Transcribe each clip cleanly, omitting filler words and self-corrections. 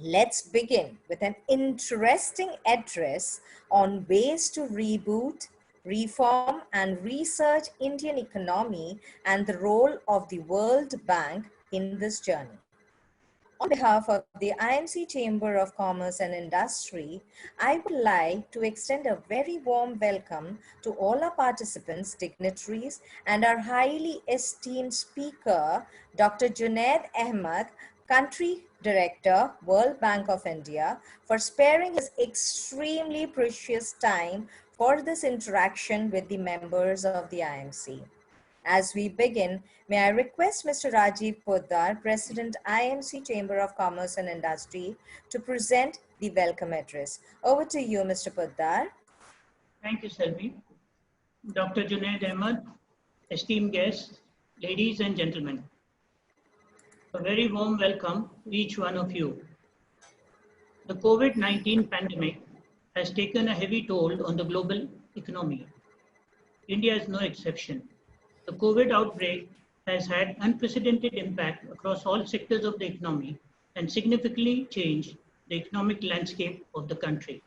Let's begin with an interesting address on ways to reboot, reform, and research Indian economy and the role of the World Bank in this journey. On behalf of the IMC Chamber of Commerce and Industry, I would like to extend a very warm welcome to all our participants, dignitaries, and our highly esteemed speaker, Dr. Junaid Ahmad, Country Director, World Bank of India, for sparing his extremely precious time for this interaction with the members of the IMC. As we begin, may I request Mr. Rajiv Poddar, President, IMC Chamber of Commerce and Industry, to present the welcome address. Over to you, Mr. Poddar. Thank you, Selvi. Dr. Junaid Ahmad, esteemed guests, ladies and gentlemen. A very warm welcome to each one of you. The COVID-19 pandemic has taken a heavy toll on the global economy. India is no exception. The COVID outbreak has had unprecedented impact across all sectors of the economy and significantly changed the economic landscape of the country.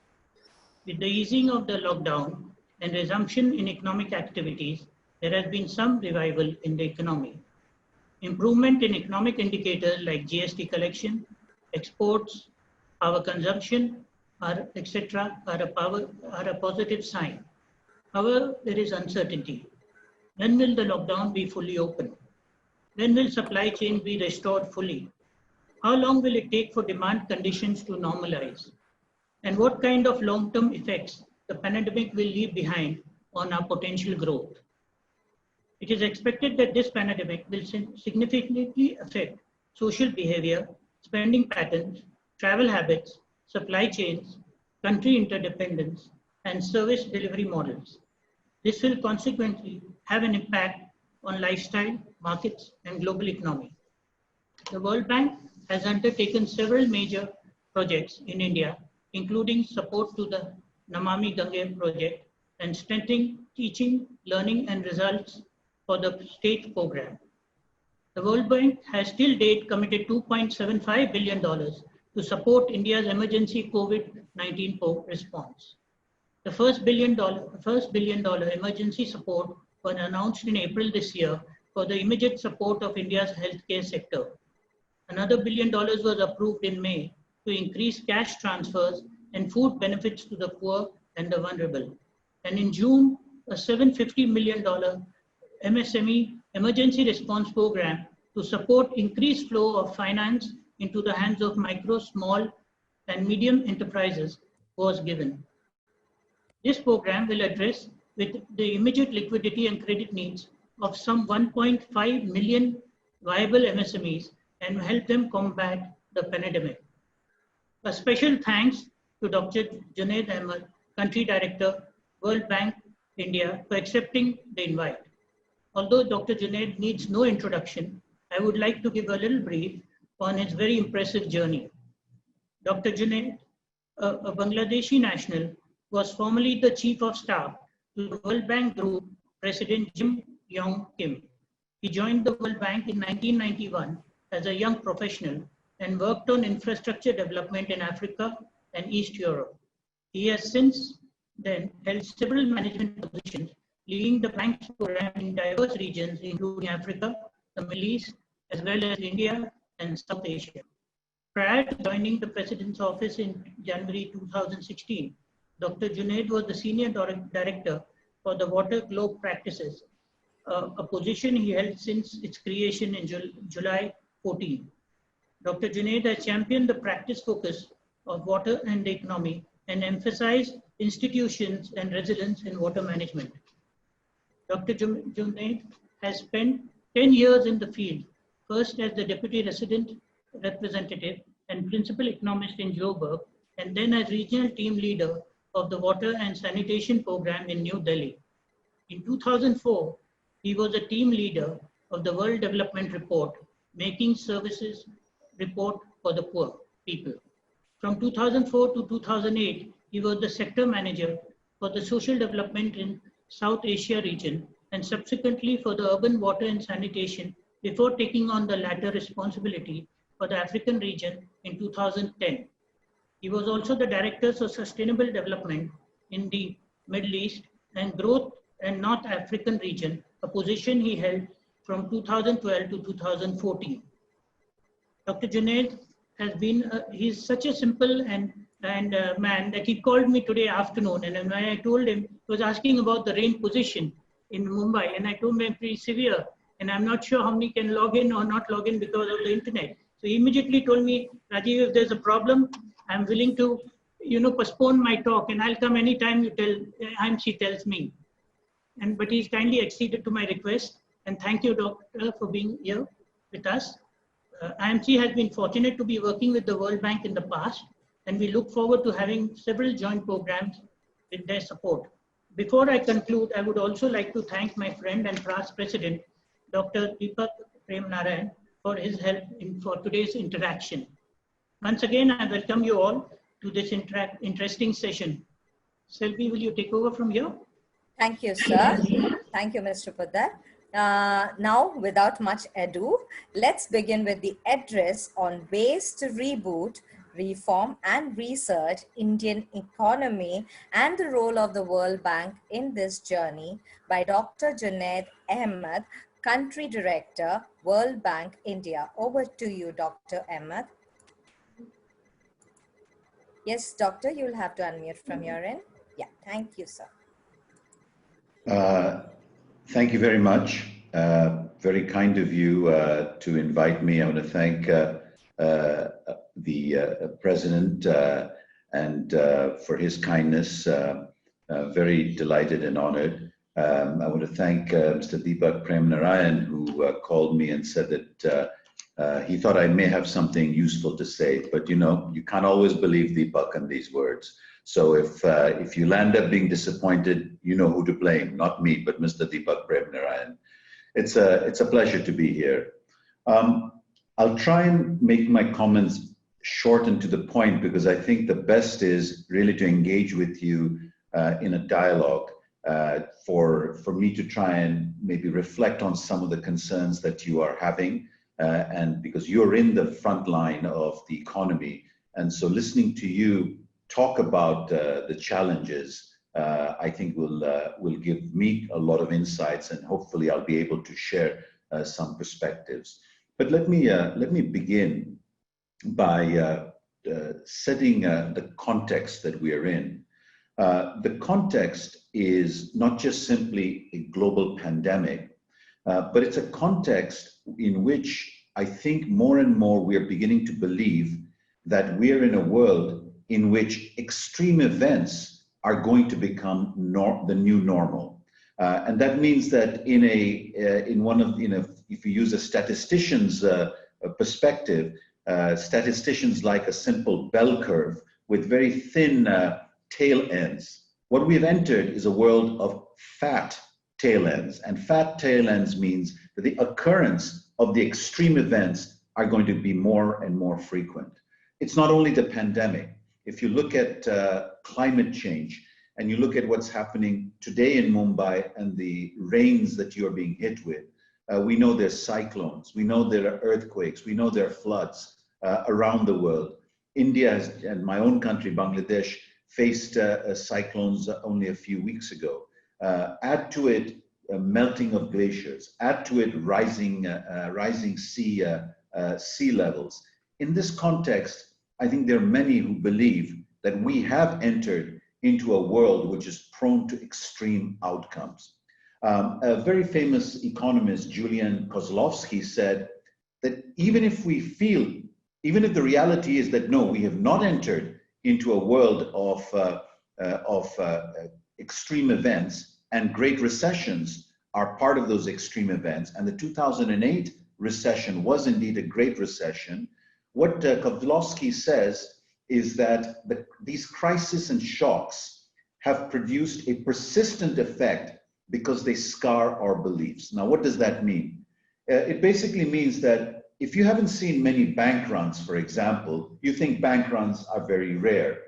With the easing of the lockdown and resumption in economic activities, there has been some revival in the economy. Improvement in economic indicators like GST collection, exports, power consumption, etc. are a positive sign. However, there is uncertainty. When will the lockdown be fully open? When will supply chain be restored fully? How long will it take for demand conditions to normalize? And what kind of long-term effects the pandemic will leave behind on our potential growth? It is expected that this pandemic will significantly affect social behavior, spending patterns, travel habits, supply chains, country interdependence, and service delivery models. This will consequently have an impact on lifestyle, markets, and global economy. The World Bank has undertaken several major projects in India, including support to the Namami Gange project and strengthening teaching, learning, and results for the state program. The World Bank has till date committed $2.75 billion to support India's emergency COVID-19 response. The first $1 billion emergency support was announced in April this year for the immediate support of India's healthcare sector. Another $1 billion was approved in May to increase cash transfers and food benefits to the poor and the vulnerable. And in June, a $750 million MSME emergency response program to support increased flow of finance into the hands of micro, small, and medium enterprises was given. This program will address with the immediate liquidity and credit needs of some 1.5 million viable MSMEs and help them combat the pandemic. A special thanks to Dr. Junaid Ahmad, Country Director, World Bank India, for accepting the invite. Although Dr. Junaid needs no introduction, I would like to give a little brief on his very impressive journey. Dr. Junaid, a Bangladeshi national, was formerly the Chief of Staff to the World Bank Group President Jim Yong Kim. He joined the World Bank in 1991 as a young professional and worked on infrastructure development in Africa and East Europe. He has since then held several management positions, leading the bank's program in diverse regions, including Africa, the Middle East, as well as India and South Asia. Prior to joining the President's office in January 2016, Dr. Junaid was the Senior Director for the Water Globe Practices, a position he held since its creation in July 14. Dr. Junaid has championed the practice focus of water and the economy and emphasized institutions and resilience in water management. Dr. Junaid has spent 10 years in the field, first as the Deputy Resident Representative and Principal Economist in Joburg, and then as Regional Team Leader of the Water and Sanitation Program in New Delhi. In 2004, he was a team leader of the World Development Report, Making Services Report for the Poor People. From 2004 to 2008, he was the sector manager for the social development in South Asia region and subsequently for the urban water and sanitation before taking on the latter responsibility for the African region in 2010. He was also the Director for Sustainable Development in the Middle East and Growth and North African region, a position he held from 2012 to 2014. Dr. Junaid has been, he's such a simple and man that he called me today afternoon, and when I told him, he was asking about the rain position in Mumbai, and I told him it's pretty severe, and I'm not sure how many can log in or not log in because of the internet. So he immediately told me, Rajiv, if there's a problem, I'm willing to, postpone my talk, and I'll come anytime you tell, IMC tells me. But he's kindly acceded to my request, and thank you, Doctor, for being here with us. IMC has been fortunate to be working with the World Bank in the past, and we look forward to having several joint programs with their support. Before I conclude, I would also like to thank my friend and past president, Dr. Deepak Prem-Narayan, for his help for today's interaction. Once again, I welcome you all to this interesting session. Selvi, will you take over from here? Thank you, sir. Thank you, Mr. Poddar. Now, without much ado, let's begin with the address on ways to reboot, reform and research Indian economy and the role of the World Bank in this journey by Dr. Junaid Ahmad, Country Director, World Bank, India. Over to you, Dr. Ahmad. Yes, doctor, you'll have to unmute from your end. Yeah, thank you, sir. Thank you very much. Very kind of you to invite me. I want to thank the President and for his kindness. Very delighted and honored. I want to thank Mr. Deepak Prem-Narayan, who called me and said that he thought I may have something useful to say, but you can't always believe Deepak and these words. So if you land up being disappointed, you know who to blame, not me, but Mr. Deepak Prem-Narayan. It's a pleasure to be here. I'll try and make my comments short and to the point, because I think the best is really to engage with you in a dialogue for me to try and maybe reflect on some of the concerns that you are having, and because you're in the front line of the economy. And so listening to you talk about the challenges, I think will give me a lot of insights, and hopefully I'll be able to share some perspectives. But let me begin by setting the context that we are in. The context is not just simply a global pandemic, but it's a context in which I think more and more we are beginning to believe that we are in a world in which extreme events are going to become the new normal. And that means that if you use a statistician's perspective, statisticians like a simple bell curve with very thin tail ends. What we've entered is a world of fat tail ends, and fat tail ends means that the occurrence of the extreme events are going to be more and more frequent. It's not only the pandemic. If you look at climate change and you look at what's happening today in Mumbai and the rains that you are being hit with, we know there's cyclones, we know there are earthquakes, we know there are floods around the world. India and my own country, Bangladesh, faced cyclones only a few weeks ago. Add to it melting of glaciers, add to it rising sea levels. In this context, I think there are many who believe that we have entered into a world which is prone to extreme outcomes. A very famous economist, Julian Kozlovsky, said that even if the reality is that no, we have not entered into a world of extreme events, and great recessions are part of those extreme events, and the 2008 recession was indeed a great recession. What Kozlovsky says is that these crises and shocks have produced a persistent effect because they scar our beliefs. Now, what does that mean? It basically means that if you haven't seen many bank runs, for example, you think bank runs are very rare.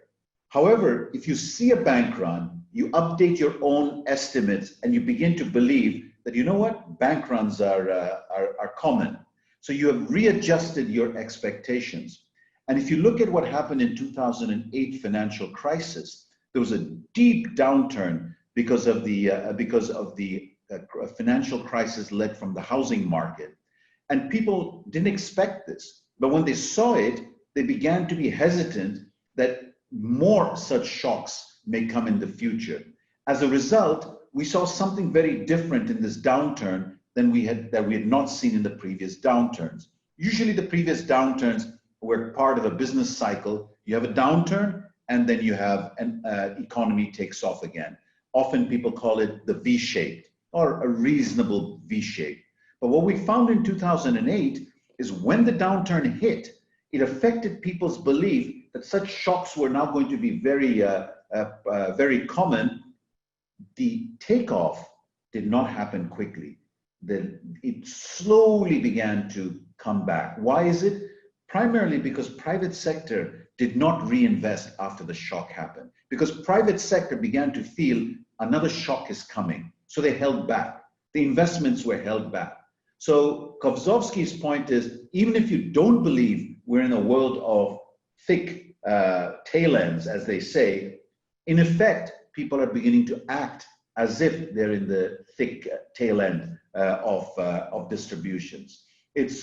However, if you see a bank run, you update your own estimates and you begin to believe that, you know what, bank runs are common. So you have readjusted your expectations. And if you look at what happened in 2008 financial crisis, there was a deep downturn because of the financial crisis led from the housing market. And people didn't expect this. But when they saw it, they began to be hesitant that more such shocks may come in the future. As a result, we saw something very different in this downturn than we had not seen in the previous downturns. Usually the previous downturns were part of a business cycle. You have a downturn and then you have an economy takes off again. Often people call it the V-shaped or a reasonable V-shape. But what we found in 2008 is when the downturn hit, it affected people's belief that such shocks were now going to be very common. The takeoff did not happen quickly. It slowly began to come back. Why is it? Primarily because private sector did not reinvest after the shock happened. Because private sector began to feel another shock is coming. So they held back. The investments were held back. So Kovzovsky's point is, even if you don't believe we're in a world of thick tail ends, as they say, in effect, people are beginning to act as if they're in the thick tail end of distributions. It's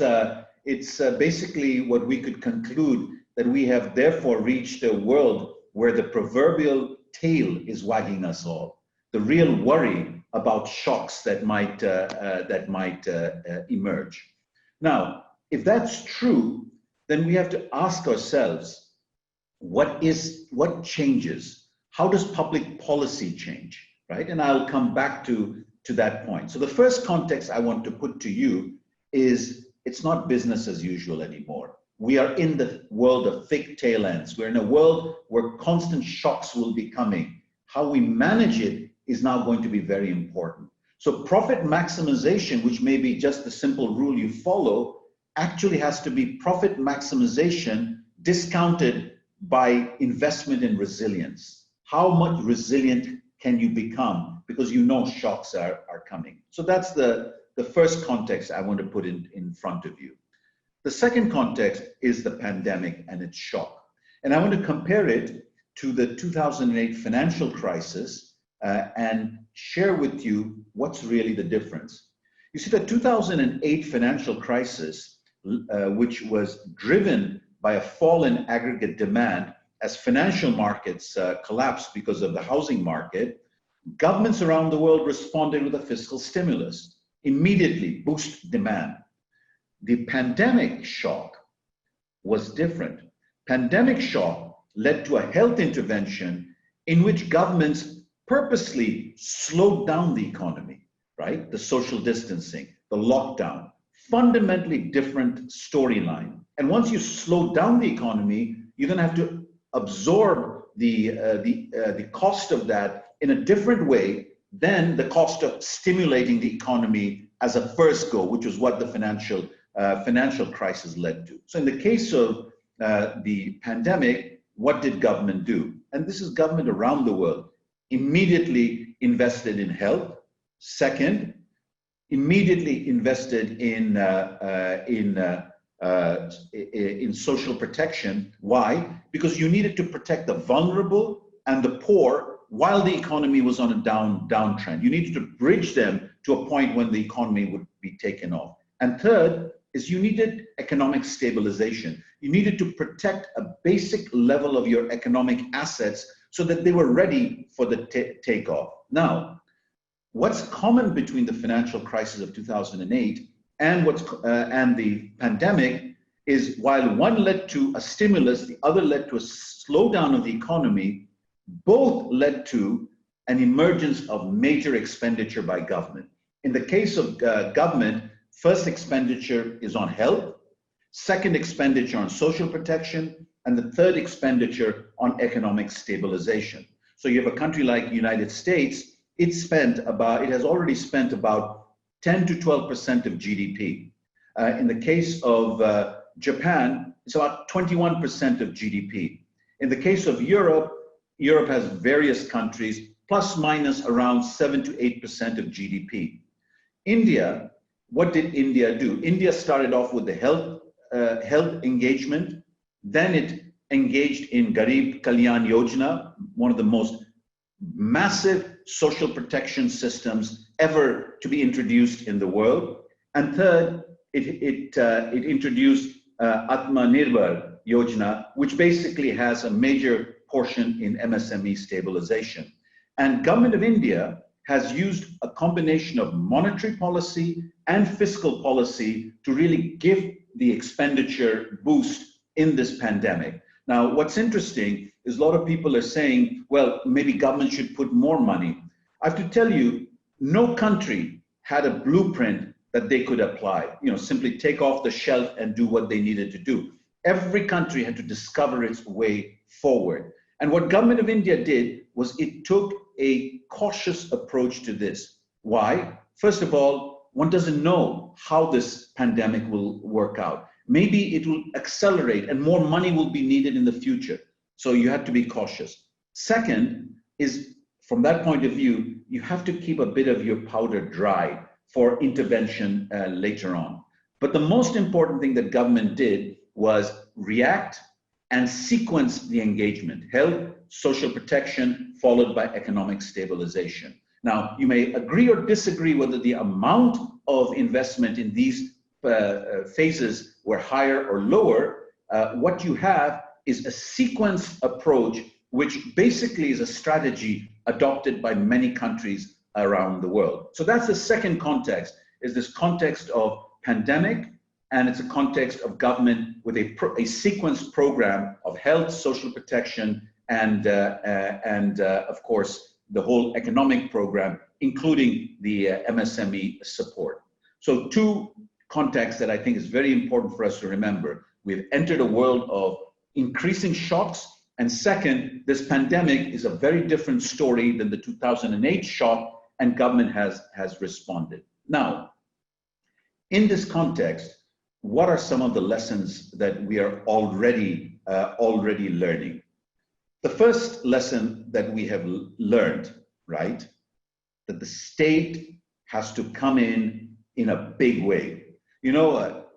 basically what we could conclude, that we have therefore reached a world where the proverbial tail is wagging us all. The real worry about shocks that might emerge. Now, if that's true, then we have to ask ourselves, what changes? How does public policy change, right? And I'll come back to that point. So the first context I want to put to you is it's not business as usual anymore. We are in the world of thick tail ends. We're in a world where constant shocks will be coming. How we manage it is now going to be very important. So profit maximization, which may be just the simple rule you follow, actually has to be profit maximization discounted by investment in resilience. How much resilient can you become? Because you know shocks are coming. So that's the first context I want to put in front of you. The second context is the pandemic and its shock. And I want to compare it to the 2008 financial crisis and share with you what's really the difference. You see, the 2008 financial crisis, which was driven by a fall in aggregate demand as financial markets collapsed because of the housing market, governments around the world responded with a fiscal stimulus, immediately boost demand. The pandemic shock was different. Pandemic shock led to a health intervention in which governments purposely slowed down the economy, right? The social distancing, the lockdown, fundamentally different storyline. And once you slow down the economy, you're going to have to absorb the cost of that in a different way than the cost of stimulating the economy as a first go, which was what the financial crisis led to. So in the case of the pandemic, what did government do? And this is government around the world. Immediately invested in health. Second, immediately invested in social protection. Why? Because you needed to protect the vulnerable and the poor while the economy was on a downtrend. You needed to bridge them to a point when the economy would be taken off. And third is you needed economic stabilization. You needed to protect a basic level of your economic assets so that they were ready for the takeoff. Now, what's common between the financial crisis of 2008 and the pandemic is, while one led to a stimulus, the other led to a slowdown of the economy, both led to an emergence of major expenditure by government. In the case of government, first expenditure is on health, second expenditure on social protection, and the third expenditure on economic stabilization. So you have a country like the United States, it has already spent about 10 to 12% of GDP. In the case of Japan, it's about 21% of GDP. In the case of Europe, Europe has various countries, plus minus around 7 to 8% of GDP. India what did India do? India started off with the health engagement, then it engaged in Garib Kalyan Yojana, one of the most massive social protection systems ever to be introduced in the world. And third, it introduced Atmanirbhar Yojana, which basically has a major portion in MSME stabilization. And Government of India has used a combination of monetary policy and fiscal policy to really give the expenditure boost in this pandemic. Now, what's interesting is a lot of people are saying, well, maybe government should put more money. I have to tell you, no country had a blueprint that they could apply, simply take off the shelf and do what they needed to do. Every country had to discover its way forward. And what Government of India did was it took a cautious approach to this. Why? First of all, one doesn't know how this pandemic will work out. Maybe it will accelerate and more money will be needed in the future. So you have to be cautious. Second is, from that point of view, you have to keep a bit of your powder dry for intervention later on. But the most important thing that government did was react and sequence the engagement: health, social protection, followed by economic stabilization. Now, you may agree or disagree whether the amount of investment in these phases were higher or lower. What you have is a sequenced approach, which basically is a strategy adopted by many countries around the world. So that's the second context, is this context of pandemic, and it's a context of government with a sequenced program of health, social protection, and of course, the whole economic program, including the MSME support. So two contexts that I think is very important for us to remember. We've entered a world of increasing shocks, and second, this pandemic is a very different story than the 2008 shock, and government has responded. Now, in this context, what are some of the lessons that we are already learning? The first lesson that we have learned, right, that the state has to come in a big way.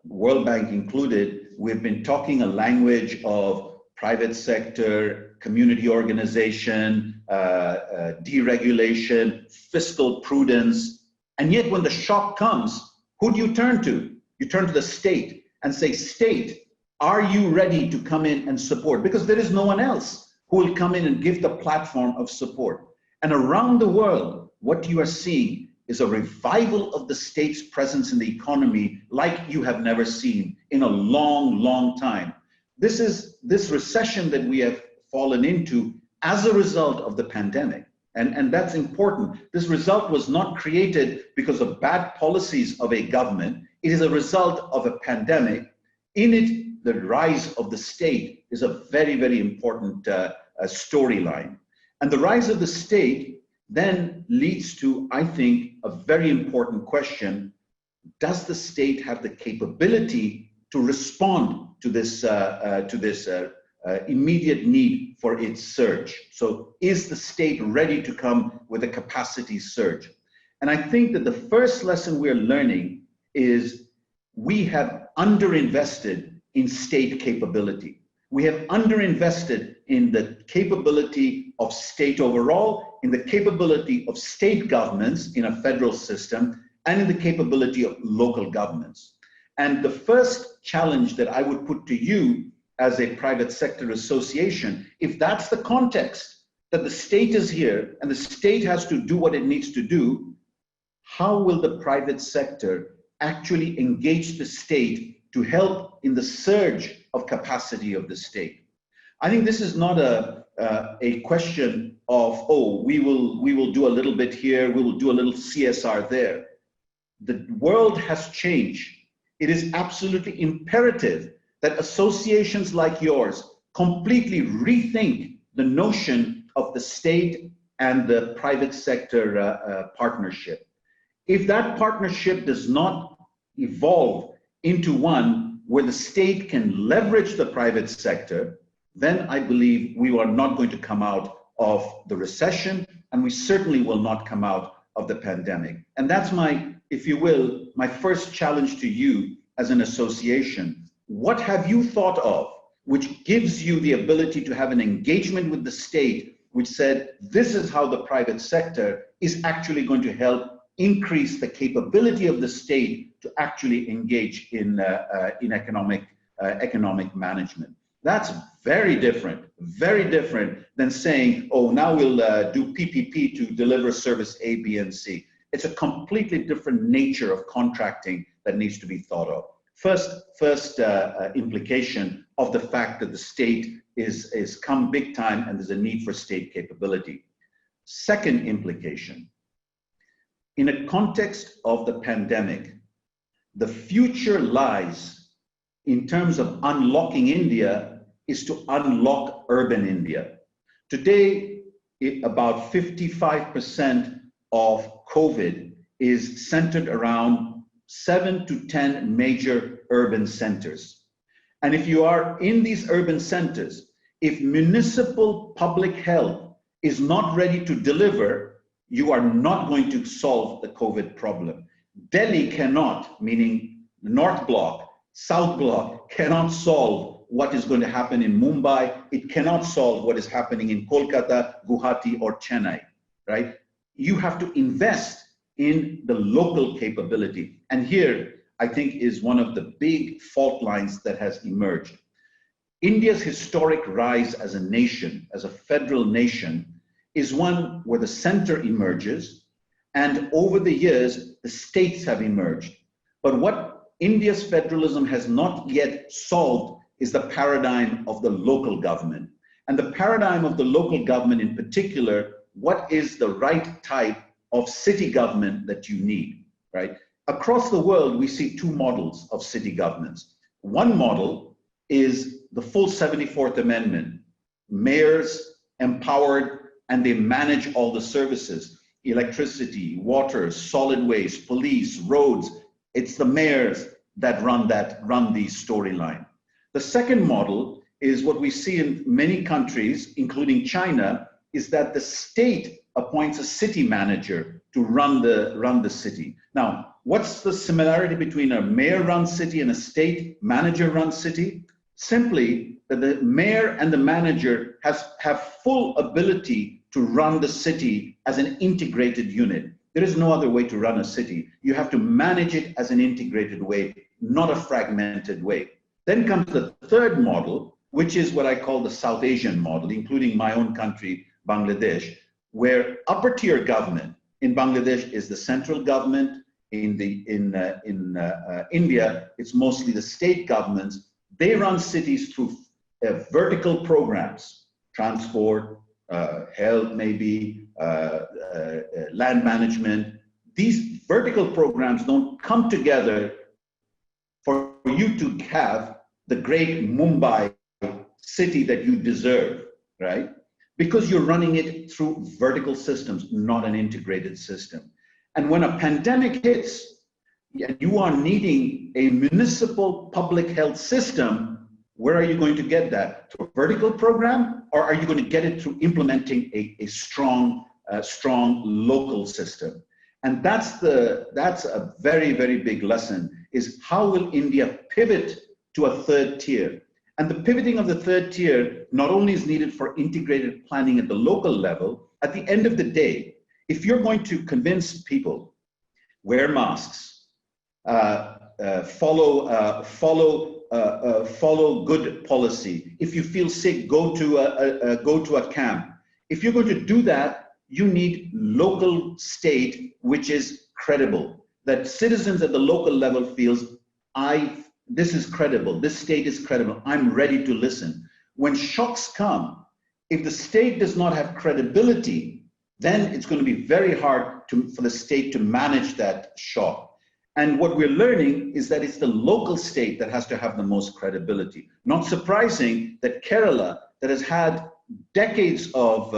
World Bank included, we've been talking a language of private sector, community organization, deregulation, fiscal prudence, and yet when the shock comes, who do you turn to? You turn to the state and say, state, are you ready to come in and support? Because there is no one else who will come in and give the platform of support. And around the world, what you are seeing is a revival of the state's presence in the economy like you have never seen in a long, long time. This recession that we have fallen into as a result of the pandemic. And that's important. This result was not created because of bad policies of a government. It is a result of a pandemic. In it, the rise of the state is a very, very important storyline. And the rise of the state then leads to, I think, a very important question. Does the state have the capability to respond to this immediate need for its surge? So is the state ready to come with a capacity surge? And I think that the first lesson we're learning is we have underinvested in state capability. We have underinvested in the capability of state overall, in the capability of state governments in a federal system, and in the capability of local governments. And the first challenge that I would put to you as a private sector association, if that's the context, that the state is here and the state has to do what it needs to do, how will the private sector actually engage the state to help in the surge of capacity of the state? I think this is not a question of, oh, we will do a little bit here, we will do a little CSR there. The world has changed. It is absolutely imperative that associations like yours completely rethink the notion of the state and the private sector partnership. If that partnership does not evolve into one where the state can leverage the private sector, then I believe we are not going to come out of the recession, and we certainly will not come out of the pandemic. And that's my if you will, my first challenge to you as an association, what have you thought of which gives you the ability to have an engagement with the state, which said, this is how the private sector is actually going to help increase the capability of the state to actually engage in economic management. That's very different than saying, oh, now we'll do PPP to deliver service A, B, and C. It's a completely different nature of contracting that needs to be thought of. First implication of the fact that the state is come big time and there's a need for state capability. Second implication, in a context of the pandemic, the future lies in terms of unlocking India is to unlock urban India. Today, about 55% of COVID is centered around 7 to 10 major urban centers. And if you are in these urban centers, if municipal public health is not ready to deliver, you are not going to solve the COVID problem. Delhi cannot, meaning the North Block, South Block, cannot solve what is going to happen in Mumbai. It cannot solve what is happening in Kolkata, Guwahati, or Chennai, right? You have to invest in the local capability. And here, I think, is one of the big fault lines that has emerged. India's historic rise as a nation, as a federal nation, is one where the center emerges, and over the years, the states have emerged. But what India's federalism has not yet solved is the paradigm of the local government. And the paradigm of the local government in particular, what is the right type of city government that you need, right? Across the world, we see two models of city governments. One model is the full 74th Amendment. Mayors empowered, and they manage all the services, electricity, water, solid waste, police, roads. It's the mayors that run the storyline. The second model is what we see in many countries, including China, is that the state appoints a city manager to run the city. Now, what's the similarity between a mayor-run city and a state manager-run city? Simply that the mayor and the manager have full ability to run the city as an integrated unit. There is no other way to run a city. You have to manage it as an integrated way, not a fragmented way. Then comes the third model, which is what I call the South Asian model, including my own country, Bangladesh, where upper tier government in Bangladesh is the central government. In India, it's mostly the state governments. They run cities through vertical programs, transport, health maybe, land management. These vertical programs don't come together for you to have the great Mumbai city that you deserve, right? Because you're running it through vertical systems, not an integrated system. And when a pandemic hits, and you are needing a municipal public health system, where are you going to get that? Through a vertical program, or are you going to get it through implementing a strong local system? And that's a very, very big lesson, is how will India pivot to a third tier? And the pivoting of the third tier not only is needed for integrated planning at the local level, at the end of the day, if you're going to convince people, wear masks, follow good policy. If you feel sick, go to a camp. If you're going to do that, you need local state which is credible. That citizens at the local level feels, this is credible. This state is credible. I'm ready to listen. When shocks come, if the state does not have credibility, then it's going to be very hard for the state to manage that shock. And what we're learning is that it's the local state that has to have the most credibility. Not surprising that Kerala, that has had decades of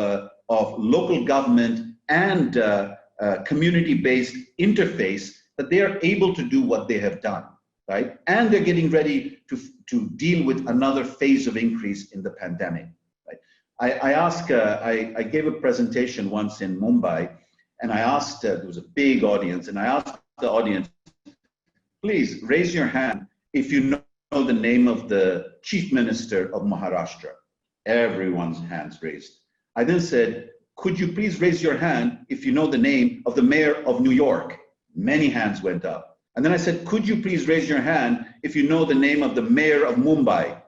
local government and community-based interface, that they are able to do what they have done, right? And they're getting ready to deal with another phase of increase in the pandemic. Right? I gave a presentation once in Mumbai, and I asked, there was a big audience, and I asked the audience, please raise your hand if you know the name of the Chief Minister of Maharashtra. Everyone's hands raised. I then said, could you please raise your hand if you know the name of the Mayor of New York? Many hands went up. And then I said, could you please raise your hand if you know the name of the Mayor of Mumbai?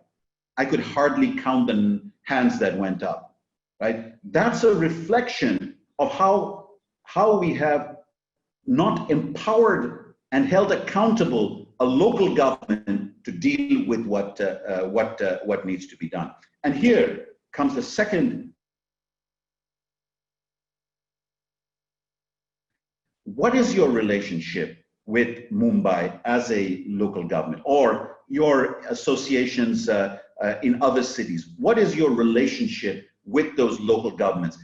I could hardly count the hands that went up, right? That's a reflection of how we have not empowered and held accountable a local government to deal with what needs to be done. And here comes the second. What is your relationship with Mumbai as a local government, or your associations in other cities? What is your relationship with those local governments?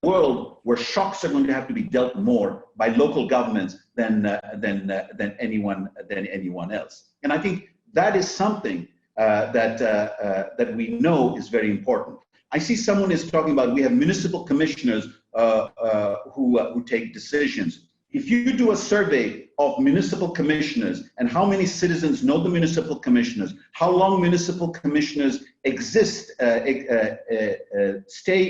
World where shocks are going to have to be dealt more by local governments than anyone else. And I think that is something that we know is very important. I see someone is talking about we have municipal commissioners who take decisions. If you do a survey of municipal commissioners and how many citizens know the municipal commissioners, how long municipal commissioners exist, stay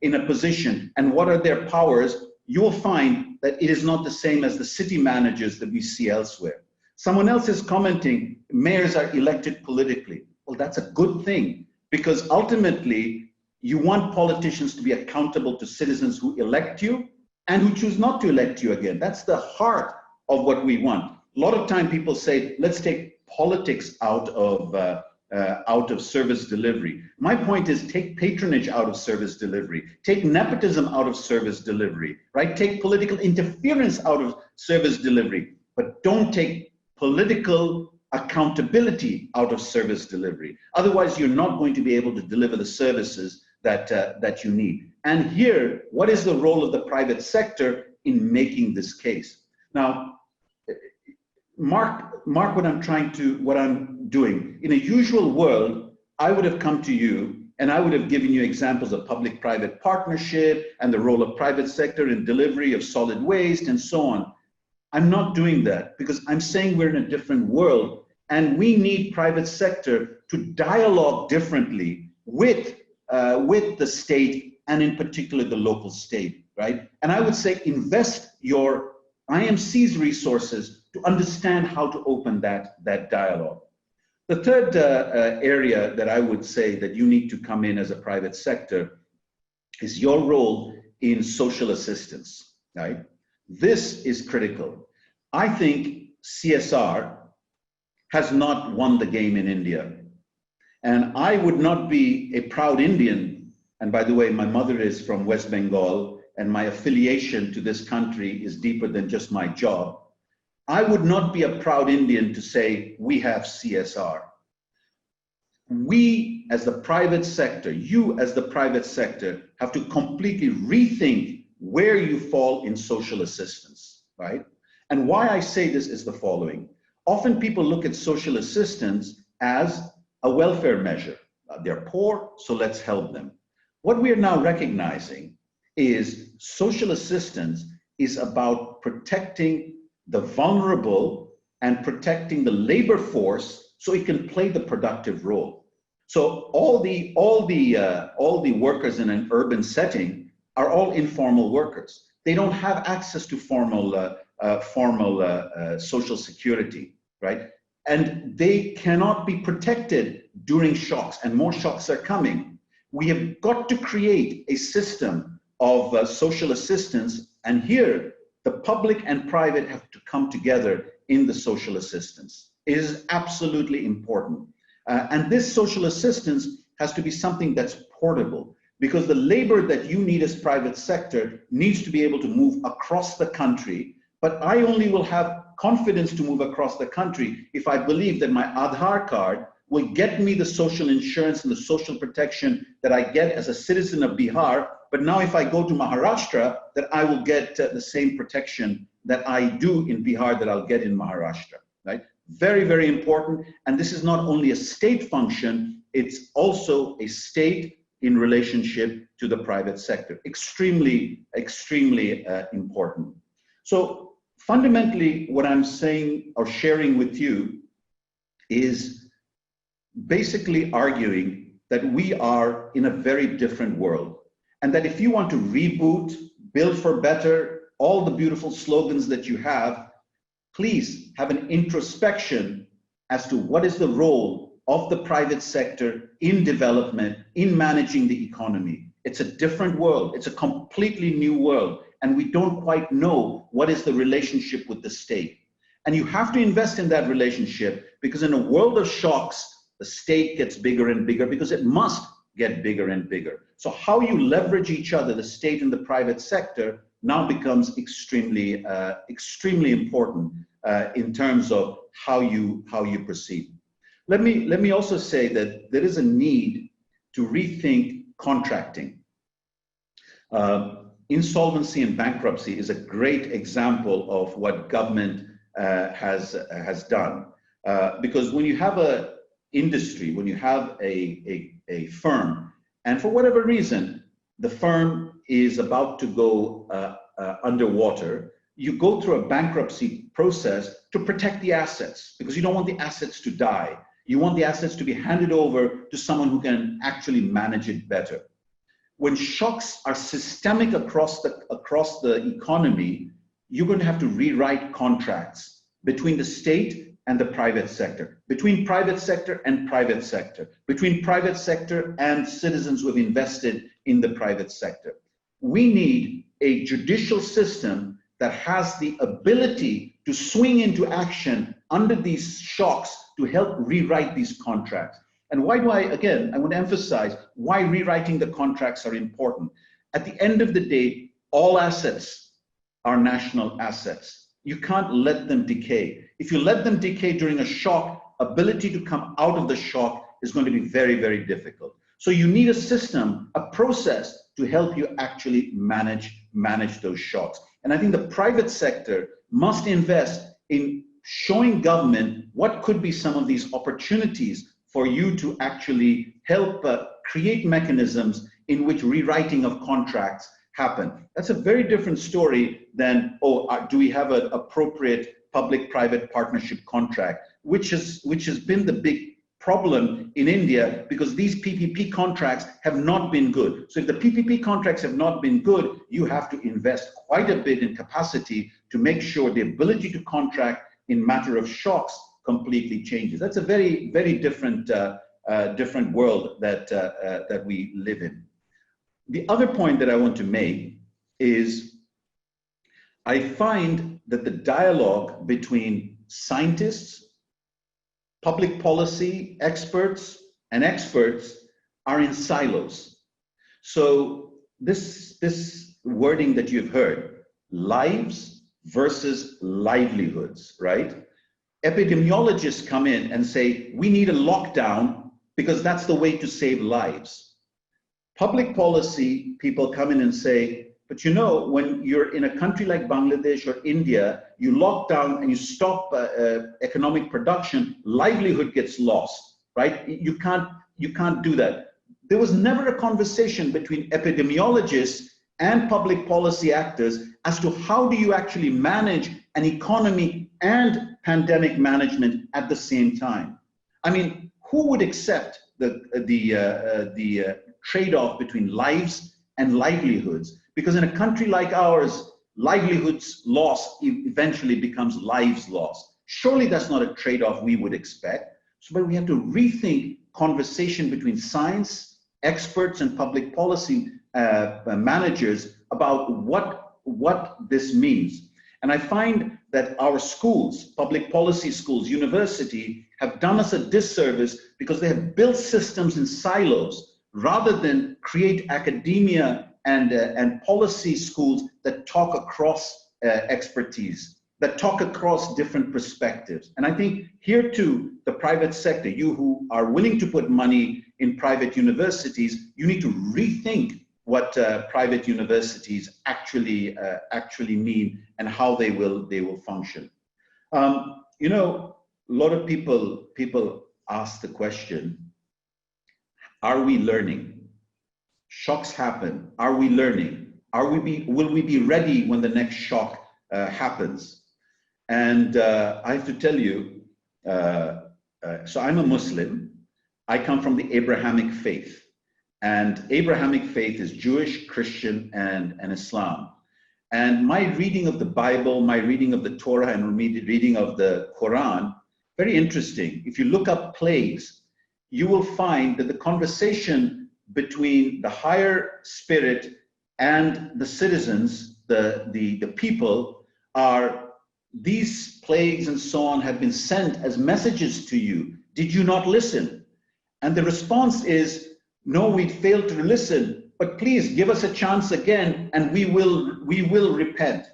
in a position, and what are their powers, you will find that it is not the same as the city managers that we see elsewhere. Someone else is commenting, mayors are elected politically. Well, that's a good thing, because ultimately you want politicians to be accountable to citizens who elect you and who choose not to elect you again. That's the heart of what we want. A lot of time people say, let's take politics out of service delivery. My point is, take patronage out of service delivery, take nepotism out of service delivery, right? Take political interference out of service delivery, but don't take political accountability out of service delivery. Otherwise, you're not going to be able to deliver the services that you need. And here, what is the role of the private sector in making this case? Now, mark what I'm doing. In a usual world, I would have come to you and I would have given you examples of public-private partnership and the role of private sector in delivery of solid waste and so on. I'm not doing that because I'm saying we're in a different world and we need private sector to dialogue differently with the state and in particular the local state, right? And I would say invest your IMC's resources to understand how to open that dialogue. The third area that I would say that you need to come in as a private sector is your role in social assistance, right? This is critical. I think CSR has not won the game in India. And I would not be a proud Indian. And by the way, my mother is from West Bengal and my affiliation to this country is deeper than just my job. I would not be a proud Indian to say we have CSR. We as the private sector, you as the private sector, have to completely rethink where you fall in social assistance, right? And why I say this is the following. Often people look at social assistance as a welfare measure. They're poor, so let's help them. What we are now recognizing is social assistance is about protecting the vulnerable and protecting the labor force so it can play the productive role. So all the workers in an urban setting are all informal workers. They don't have access to formal social security, right? And they cannot be protected during shocks, and more shocks are coming. We have got to create a system of social assistance, and here the public and private have to come together in the social assistance. It is absolutely important. And this social assistance has to be something that's portable, because the labor that you need as private sector needs to be able to move across the country. But I only will have confidence to move across the country if I believe that my Aadhaar card will get me the social insurance and the social protection that I get as a citizen of Bihar. But now if I go to Maharashtra, that I will get the same protection that I do in Bihar that I'll get in Maharashtra, right? Very, very important. And this is not only a state function, it's also a state in relationship to the private sector. Extremely, extremely important. So fundamentally, what I'm saying or sharing with you is basically arguing that we are in a very different world, and that if you want to reboot, build for better, all the beautiful slogans that you have, please have an introspection as to what is the role of the private sector in development, in managing the economy. It's a different world. It's a completely new world, and we don't quite know what is the relationship with the state. And you have to invest in that relationship, because in a world of shocks, the state gets bigger and bigger because it must get bigger and bigger. So how you leverage each other, the state and the private sector, now becomes extremely, extremely important in terms of how you proceed. Let me also say that there is a need to rethink contracting. Insolvency and bankruptcy is a great example of what government has done, because when you have a industry, when you have a firm, and for whatever reason the firm is about to go underwater, you go through a bankruptcy process to protect the assets, because you don't want the assets to die. You want the assets to be handed over to someone who can actually manage it better. When shocks are systemic across the economy, you're going to have to rewrite contracts between the state and the private sector, between private sector and private sector, between private sector and citizens who have invested in the private sector. We need a judicial system that has the ability to swing into action under these shocks to help rewrite these contracts. And why do I want to emphasize why rewriting the contracts are important. At the end of the day, all assets are national assets. You can't let them decay. If you let them decay during a shock, ability to come out of the shock is going to be very, very difficult. So you need a system, a process to help you actually manage those shocks. And I think the private sector must invest in showing government what could be some of these opportunities for you to actually help create mechanisms in which rewriting of contracts happen. That's a very different story than, do we have an appropriate public-private partnership contract, which has been the big problem in India, because these PPP contracts have not been good. So if the PPP contracts have not been good, you have to invest quite a bit in capacity to make sure the ability to contract in matter of shocks completely changes. That's a very, very different world that we live in. The other point that I want to make is I find that the dialogue between scientists, public policy experts, and experts are in silos. So this wording that you've heard, lives versus livelihoods, right? Epidemiologists come in and say, we need a lockdown because that's the way to save lives. Public policy people come in and say, but you know, when you're in a country like Bangladesh or India, you lock down and you stop economic production, livelihood gets lost, right? You can't do that. There was never a conversation between epidemiologists and public policy actors as to how do you actually manage an economy and pandemic management at the same time. I mean, who would accept the trade-off between lives and livelihoods? Because in a country like ours, livelihoods lost eventually becomes lives lost. Surely that's not a trade-off we would expect. So, but we have to rethink conversation between science, experts, and public policy managers about what this means. And I find that our schools, public policy schools, university, have done us a disservice because they have built systems in silos rather than create academia and policy schools that talk across expertise, that talk across different perspectives. And I think here too, the private sector, you who are willing to put money in private universities, you need to rethink what private universities actually mean and how they will function. You know, a lot of people ask the question, are we learning? Shocks happen. Are we learning? Will we be ready when the next shock happens? And I have to tell you, so I'm a Muslim. I come from the Abrahamic faith. And Abrahamic faith is Jewish, Christian, and Islam. And my reading of the Bible, my reading of the Torah, and reading of the Quran, very interesting. If you look up plagues, you will find that the conversation between the higher spirit and the citizens, the people, are these plagues and so on have been sent as messages to you. Did you not listen? And the response is, no, we failed to listen, but please give us a chance again and we will repent.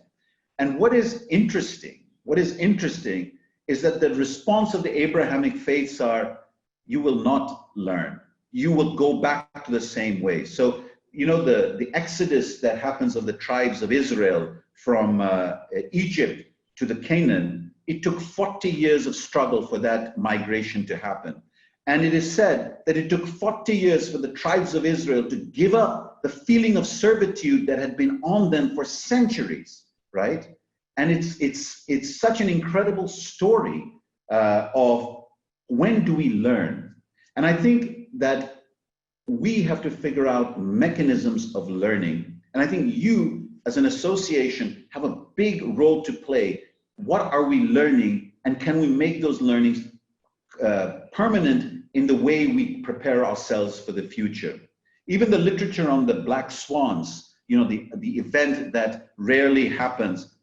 And what is interesting is that the response of the Abrahamic faiths are, you will not learn. You will go back to the same way. So, you know, the exodus that happens of the tribes of Israel from Egypt to the Canaan, it took 40 years of struggle for that migration to happen. And it is said that it took 40 years for the tribes of Israel to give up the feeling of servitude that had been on them for centuries, right? And it's such an incredible story of when do we learn? And I think that we have to figure out mechanisms of learning. And I think you, as an association, have a big role to play. What are we learning, and can we make those learnings permanent in the way we prepare ourselves for the future? Even the literature on the black swans, you know, the event that rarely happens.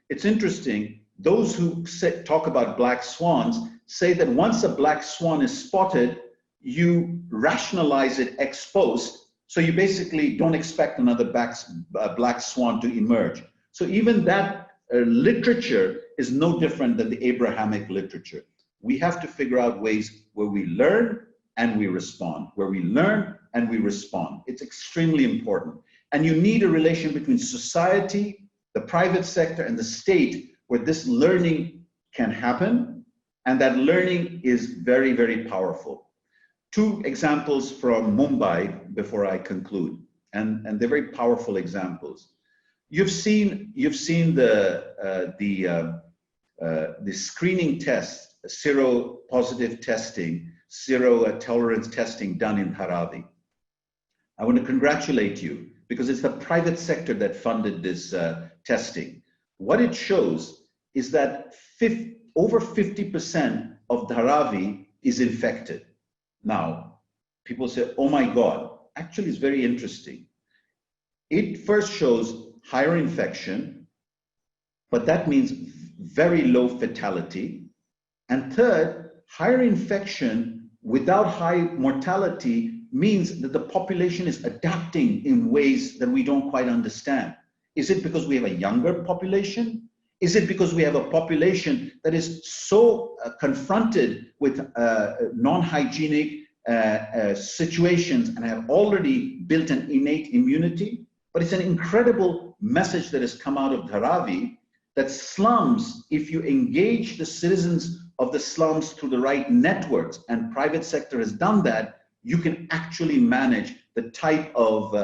It's interesting. Those who talk about black swans say that once a black swan is spotted, you rationalize it ex post. So you basically don't expect another black swan to emerge. So even that literature is no different than the Abrahamic literature. We have to figure out ways where we learn and we respond, where we learn and we respond. It's extremely important. And you need a relation between society, the private sector, and the state where this learning can happen. And that learning is very, very powerful. Two examples from Mumbai before I conclude, and they're very powerful examples. You've seen the screening test, seropositive testing, tolerance testing done in Dharavi. I want to congratulate you because it's the private sector that funded this testing. What it shows is that over 50% of Dharavi is infected. Now, people say, oh my God. Actually, it's very interesting. It first shows higher infection, but that means very low fatality. And third, higher infection without high mortality means that the population is adapting in ways that we don't quite understand. Is it because we have a younger population? Is it because we have a population that is so confronted with non-hygienic situations and have already built an innate immunity? But it's an incredible message that has come out of Dharavi that slums, if you engage the citizens of the slums through the right networks, and private sector has done that, you can actually manage the type of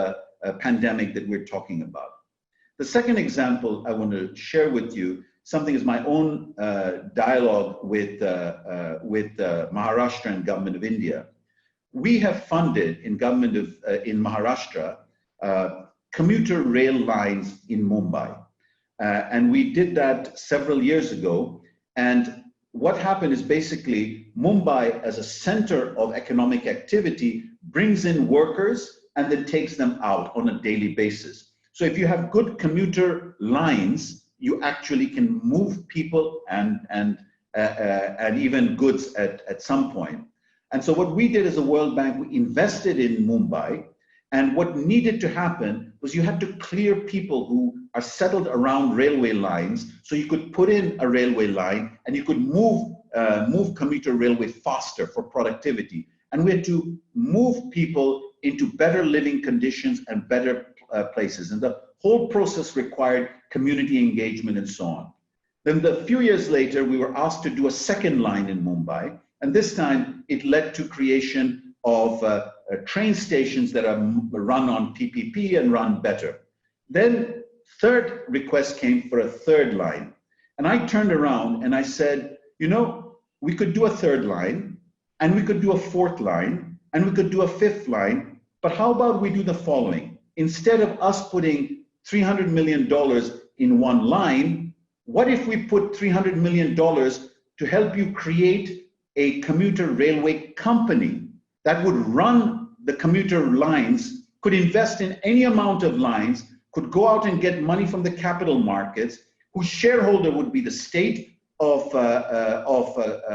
pandemic that we're talking about. The second example I want to share with you, something is my own dialogue with Maharashtra and Government of India. We have funded in Maharashtra commuter rail lines in Mumbai. And we did that several years ago. And what happened is basically Mumbai as a center of economic activity brings in workers and then takes them out on a daily basis. So if you have good commuter lines, you actually can move people and even goods at some point. And so what we did as a World Bank, we invested in Mumbai. And what needed to happen was you had to clear people who are settled around railway lines, so you could put in a railway line and you could move commuter railway faster for productivity. And we had to move people into better living conditions and better places. And the whole process required community engagement and so on. Then a few years later, we were asked to do a second line in Mumbai. And this time it led to creation of train stations that are run on PPP and run better. Then third request came for a third line. And I turned around and I said, you know, we could do a third line and we could do a fourth line and we could do a fifth line, but how about we do the following? Instead of us putting $300 million in one line, what if we put $300 million to help you create a commuter railway company that would run the commuter lines, could invest in any amount of lines, could go out and get money from the capital markets, whose shareholder would be the state of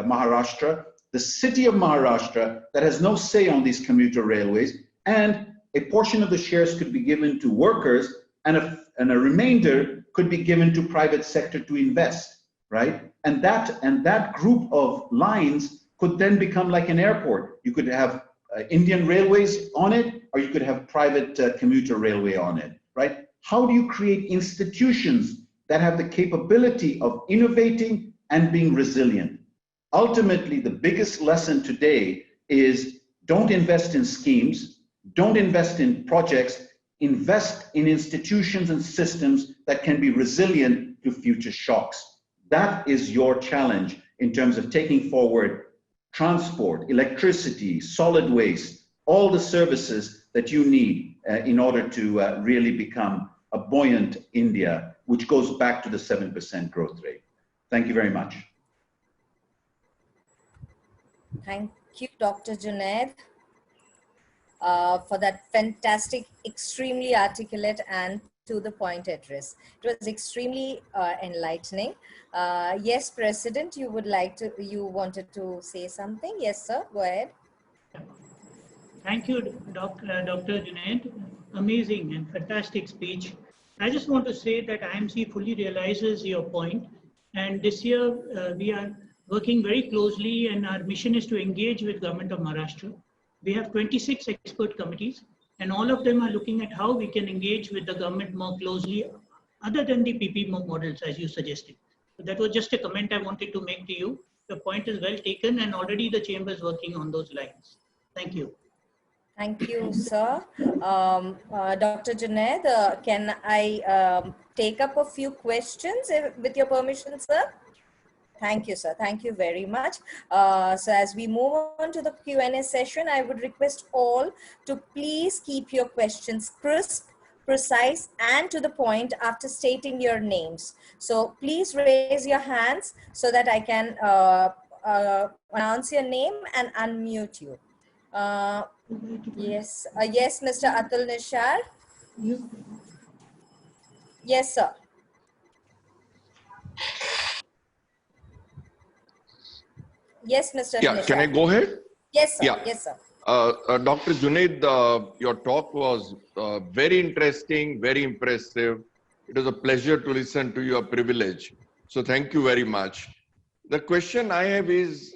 Maharashtra, the city of Maharashtra that has no say on these commuter railways, and a portion of the shares could be given to workers and a remainder could be given to private sector to invest, right? And that group of lines could then become like an airport. You could have Indian Railways on it, or you could have private commuter railway on it, right? How do you create institutions that have the capability of innovating and being resilient? Ultimately, the biggest lesson today is don't invest in schemes, don't invest in projects, invest in institutions and systems that can be resilient to future shocks. That is your challenge in terms of taking forward transport, electricity, solid waste, all the services that you need in order to really become a buoyant India, which goes back to the 7% growth rate. Thank you very much. Thank you, Dr. Junaid, for that fantastic, extremely articulate and to the point address. It was extremely enlightening. Yes, President, you wanted to say something? Yes, sir, go ahead. Thank you, Dr. Junaid. Amazing and fantastic speech. I just want to say that IMC fully realizes your point. And this year, we are working very closely, and our mission is to engage with Government of Maharashtra. We have 26 expert committees, and all of them are looking at how we can engage with the government more closely, other than the PP models, as you suggested. So that was just a comment I wanted to make to you. The point is well taken, and already the chamber is working on those lines. Thank you. Thank you, sir. Dr. Junaid, can I take up a few questions with your permission, sir? Thank you, sir. Thank you very much. So as we move on to the Q&A session, I would request all to please keep your questions crisp, precise, and to the point after stating your names. So please raise your hands so that I can announce your name and unmute you. Yes, yes, Mr. Atul Nishar. Yes, sir. Yes, Mr. Yeah, Nishar. can I go ahead? Yes, sir. Yeah. Yes, sir. Dr. Junaid, your talk was very interesting, very impressive. It was a pleasure to listen to you, a privilege. So thank you very much. The question I have is,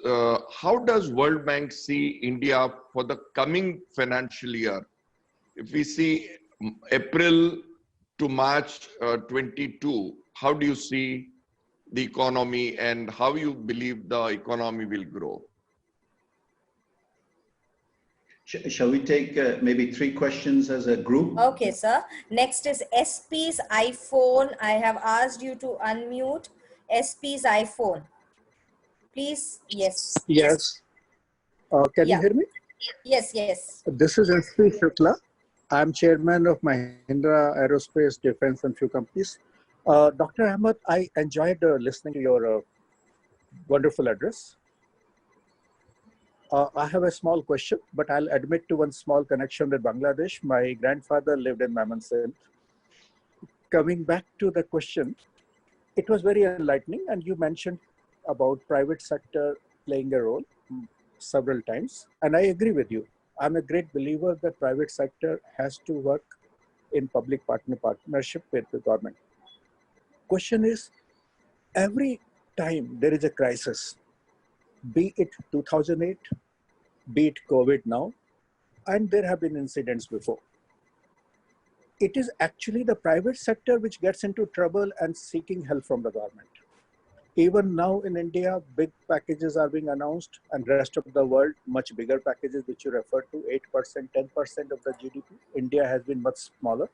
how does World Bank see India for the coming financial year? If we see April to March 22, how do you see the economy and how you believe the economy will grow? Shall we take maybe 3 questions as a group? Okay, sir. Next is SP's iPhone. I have asked you to unmute SP's iPhone. Please, yes. Yes. Can you hear me? Yes, yes. This is SP Shukla. I'm chairman of Mahindra Aerospace, Defense and few companies. Dr. Ahmad, I enjoyed listening to your wonderful address. I have a small question, but I'll admit to one small connection with Bangladesh. My grandfather lived in Mymensingh. Coming back to the question, it was very enlightening, and you mentioned about private sector playing a role several times, and I agree with you. I'm a great believer that private sector has to work in public partnership with the government. Question is, every time there is a crisis, be it 2008, be it COVID now, and there have been incidents before, it is actually the private sector which gets into trouble and seeking help from the government. Even now in India, big packages are being announced, and rest of the world, much bigger packages, which you referred to, 8%, 10% of the GDP. India has been much smaller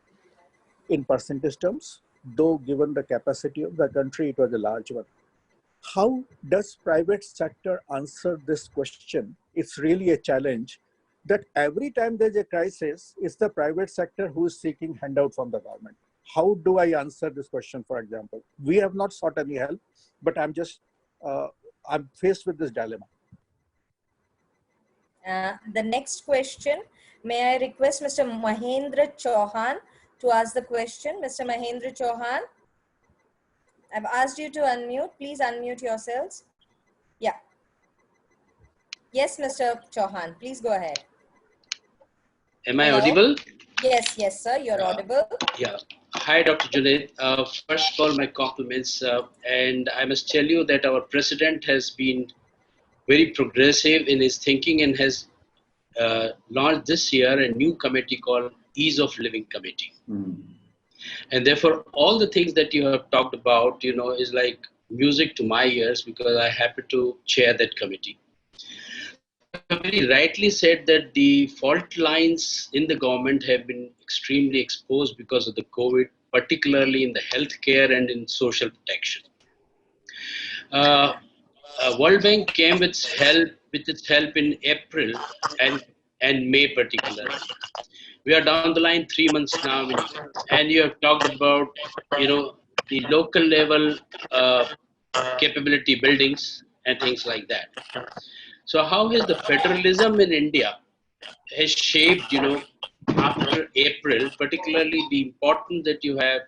in percentage terms, though given the capacity of the country, it was a large one. How does private sector answer this question? It's really a challenge that every time there's a crisis, it's the private sector who is seeking handout from the government. How do I answer this question, for example? We have not sought any help, but I'm faced with this dilemma. The next question, may I request Mr. Mahendra Chauhan to ask the question? Mr. Mahendra Chauhan, I've asked you to unmute. Please unmute yourselves. Yeah. Yes, Mr. Chauhan, please go ahead. Am I audible? Yes, yes, sir, you're audible. Yeah. Hi, Dr. Junaid. First of all, my compliments. And I must tell you that our president has been very progressive in his thinking and has launched this year a new committee called Ease of Living Committee. And therefore, all the things that you have talked about, is like music to my ears because I happen to chair that committee. You very rightly said that the fault lines in the government have been extremely exposed because of the COVID, particularly in the healthcare and in social protection. World Bank came with its help in April and May particularly. We are down the line 3 months now, and you have talked about the local level capability buildings and things like that. So how has the federalism in India has shaped, after April, particularly the importance that you have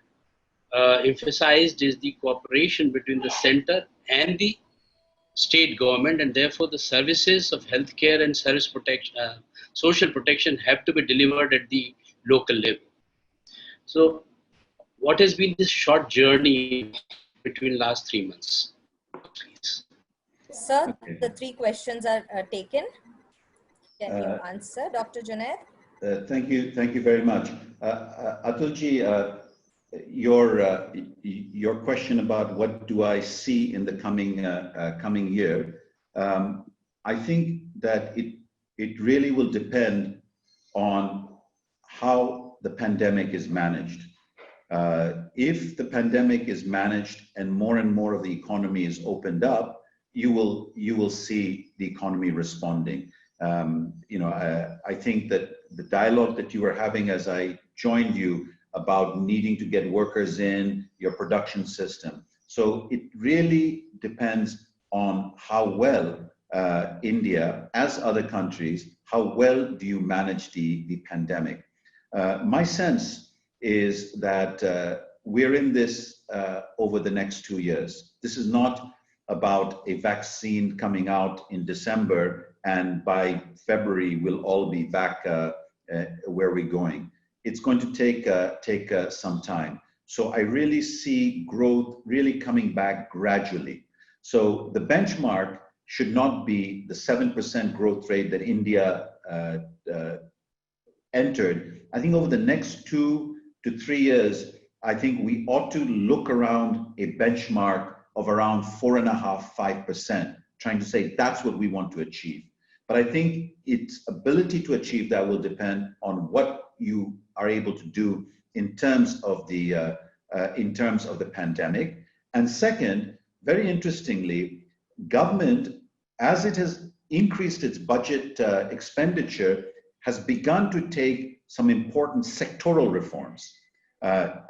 emphasized is the cooperation between the center and the state government, and therefore the services of healthcare and service protection, social protection have to be delivered at the local level. So what has been this short journey between last 3 months, please? Sir, the 3 questions are taken. Can you answer, Dr. Junaid? Thank you very much. Atulji, your question about what do I see in the coming year, I think that it really will depend on how the pandemic is managed. If the pandemic is managed and more of the economy is opened up, you will see the economy responding. I think that the dialogue that you were having as I joined you about needing to get workers in your production system. So it really depends on how well India, as other countries, how well do you manage the pandemic? My sense is that we're in this over the next 2 years. This is not about a vaccine coming out in December and by February we'll all be back where we're going. It's going to take some time. So I really see growth really coming back gradually. So the benchmark should not be the 7% growth rate that India entered. I think over the next 2 to 3 years, I think we ought to look around a benchmark of around 4.5%, 5%, trying to say that's what we want to achieve. But I think its ability to achieve that will depend on what you are able to do in terms of the pandemic. And second, very interestingly, government, as it has increased its budget expenditure, has begun to take some important sectoral reforms.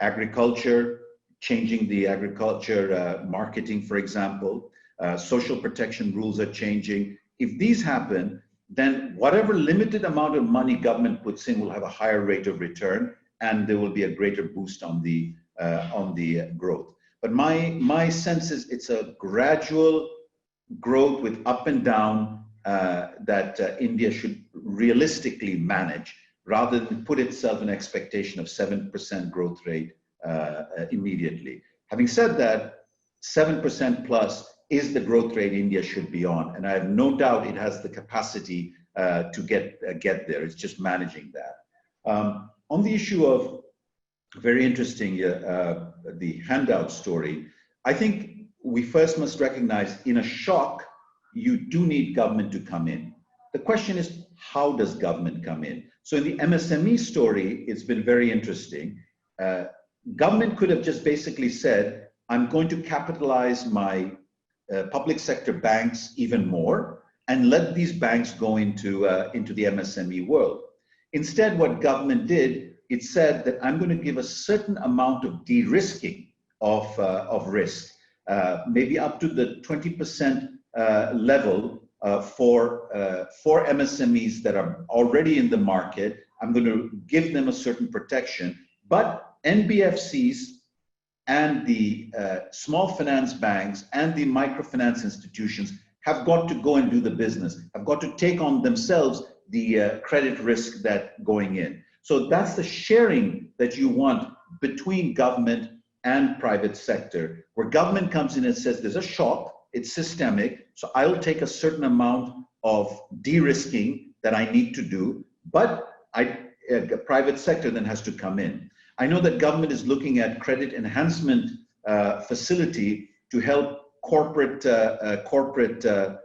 Agriculture, changing the agriculture marketing, for example, social protection rules are changing. If these happen, then whatever limited amount of money government puts in will have a higher rate of return, and there will be a greater boost on the growth. But my sense is it's a gradual growth with up and down that India should realistically manage, rather than put itself an expectation of 7% growth rate immediately. Having said that, 7% plus is the growth rate India should be on, and I have no doubt it has the capacity to get there. It's just managing that. On the issue of, very interesting, the handout story, I think we first must recognize in a shock, you do need government to come in. The question is, how does government come in? So in the MSME story, it's been very interesting. Government could have just basically said, I'm going to capitalize my public sector banks even more and let these banks go into the MSME world. Instead, what government did, it said that I'm going to give a certain amount of de-risking of risk, maybe up to the 20% level for MSMEs that are already in the market. I'm going to give them a certain protection, but NBFCs and the small finance banks and the microfinance institutions have got to go and do the business, have got to take on themselves the credit risk that going in. So that's the sharing that you want between government and private sector, where government comes in and says, there's a shock, it's systemic, so I'll take a certain amount of de-risking that I need to do, but private sector then has to come in. I know that government is looking at credit enhancement facility to help corporate to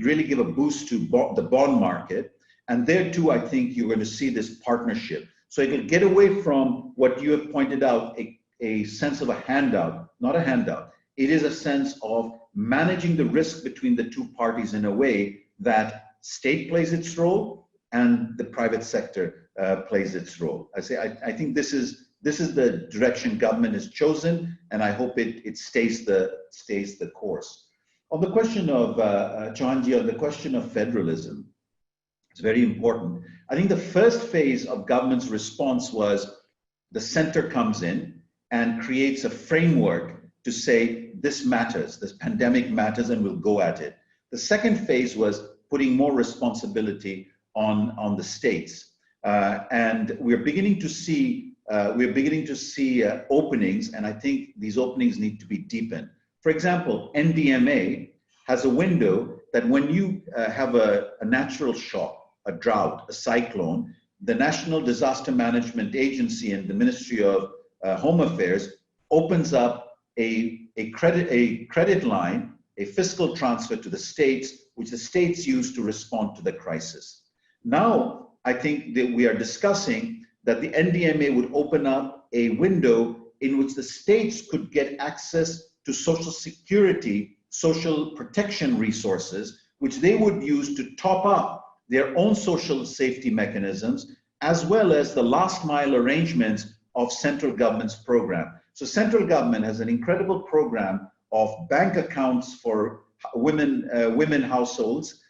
really give a boost to the bond market. And there too, I think you're going to see this partnership. So it will get away from what you have pointed out, a sense of a handout, not a handout. It is a sense of managing the risk between the two parties in a way that state plays its role and the private sector plays its role. I think this is the direction government has chosen, and I hope it stays the course. On the question of Chauhanji, on the question of federalism, it's very important. I think the first phase of government's response was the center comes in and creates a framework to say this matters, this pandemic matters, and we'll go at it. The second phase was putting more responsibility on the states, and we're beginning to see openings, and I think these openings need to be deepened. For example, NDMA has a window that when you have a natural shock, a drought, a cyclone, the National Disaster Management Agency and the Ministry of Home Affairs opens up a credit line, a fiscal transfer to the states, which the states use to respond to the crisis. Now, I think that we are discussing that the NDMA would open up a window in which the states could get access to social security, social protection resources, which they would use to top up their own social safety mechanisms, as well as the last mile arrangements of central government's program. So central government has an incredible program of bank accounts for women households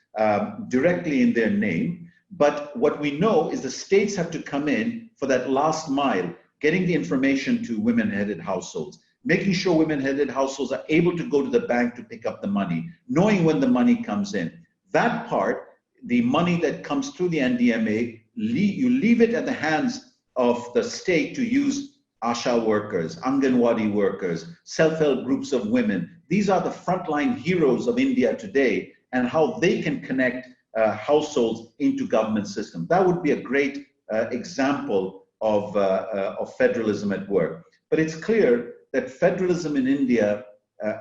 directly in their name. But what we know is the states have to come in for that last mile, getting the information to women-headed households, making sure women-headed households are able to go to the bank to pick up the money, knowing when the money comes in. That part, the money that comes through the NDMA, you leave it at the hands of the state to use ASHA workers, Anganwadi workers, self-help groups of women. These are the frontline heroes of India today, and how they can connect households into government system. That would be a great example of federalism at work. But it's clear that federalism in India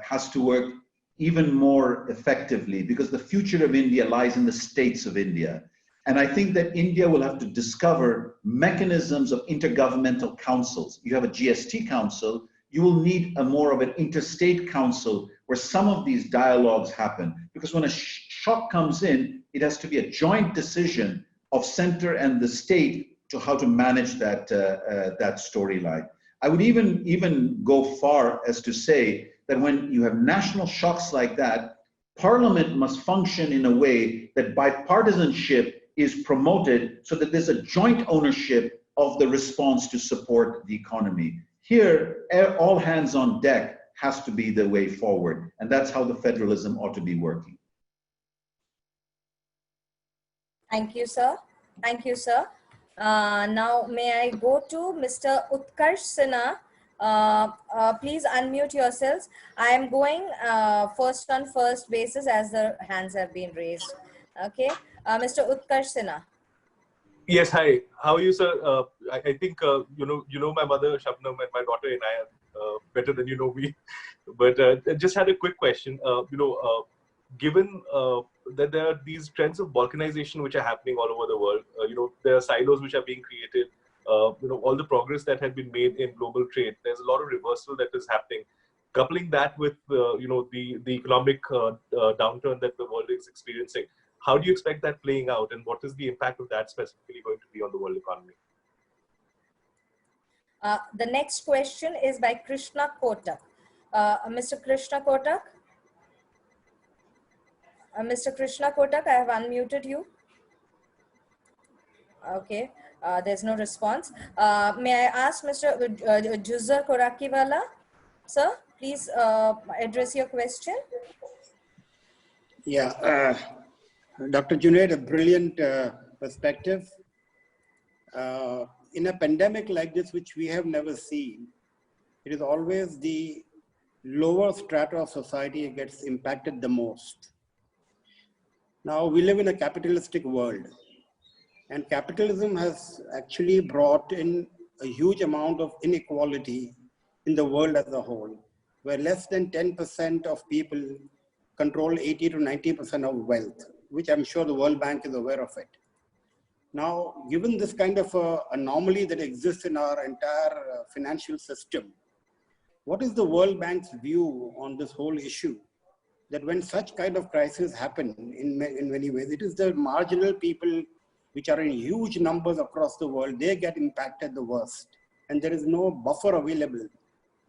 has to work even more effectively, because the future of India lies in the states of India. And I think that India will have to discover mechanisms of intergovernmental councils. You have a GST council, you will need a more of an interstate council where some of these dialogues happen. Because when a shock comes in, it has to be a joint decision of center and the state to how to manage that, that storyline. I would even go far as to say that when you have national shocks like that, Parliament must function in a way that bipartisanship is promoted so that there's a joint ownership of the response to support the economy. Here, all hands on deck has to be the way forward, and that's how the federalism ought to be working. Thank you, sir. Thank you, sir. Now, may I go to Mr. Utkarsh Sinha? Please unmute yourselves. I am going first on first basis as the hands have been raised. Okay, Mr. Utkarsh Sinha. Yes, hi. How are you, sir? I think you know my mother Shabnam and my daughter Inayat. better than you know me. But I just had a quick question. Given that there are these trends of balkanization which are happening all over the world, there are silos which are being created. All the progress that had been made in global trade, there's a lot of reversal that is happening. Coupling that with the economic downturn that the world is experiencing, how do you expect that playing out, and what is the impact of that specifically going to be on the world economy? The next question is by Krishna Kotak. Mr. Krishna Kotak? Mr. Krishna Kotak, I have unmuted you. Okay, there's no response. May I ask Mr. Juzar Korakiwala? Sir, please address your question. Yeah, Dr. Junaid, a brilliant perspective. In a pandemic like this, which we have never seen, it is always the lower strata of society that gets impacted the most. Now, we live in a capitalistic world, and capitalism has actually brought in a huge amount of inequality in the world as a whole, where less than 10% of people control 80 to 90% of wealth, which I'm sure the World Bank is aware of it. Now, given this kind of anomaly that exists in our entire financial system, what is the World Bank's view on this whole issue? That when such kind of crises happen in many ways, it is the marginal people which are in huge numbers across the world, they get impacted the worst. And there is no buffer available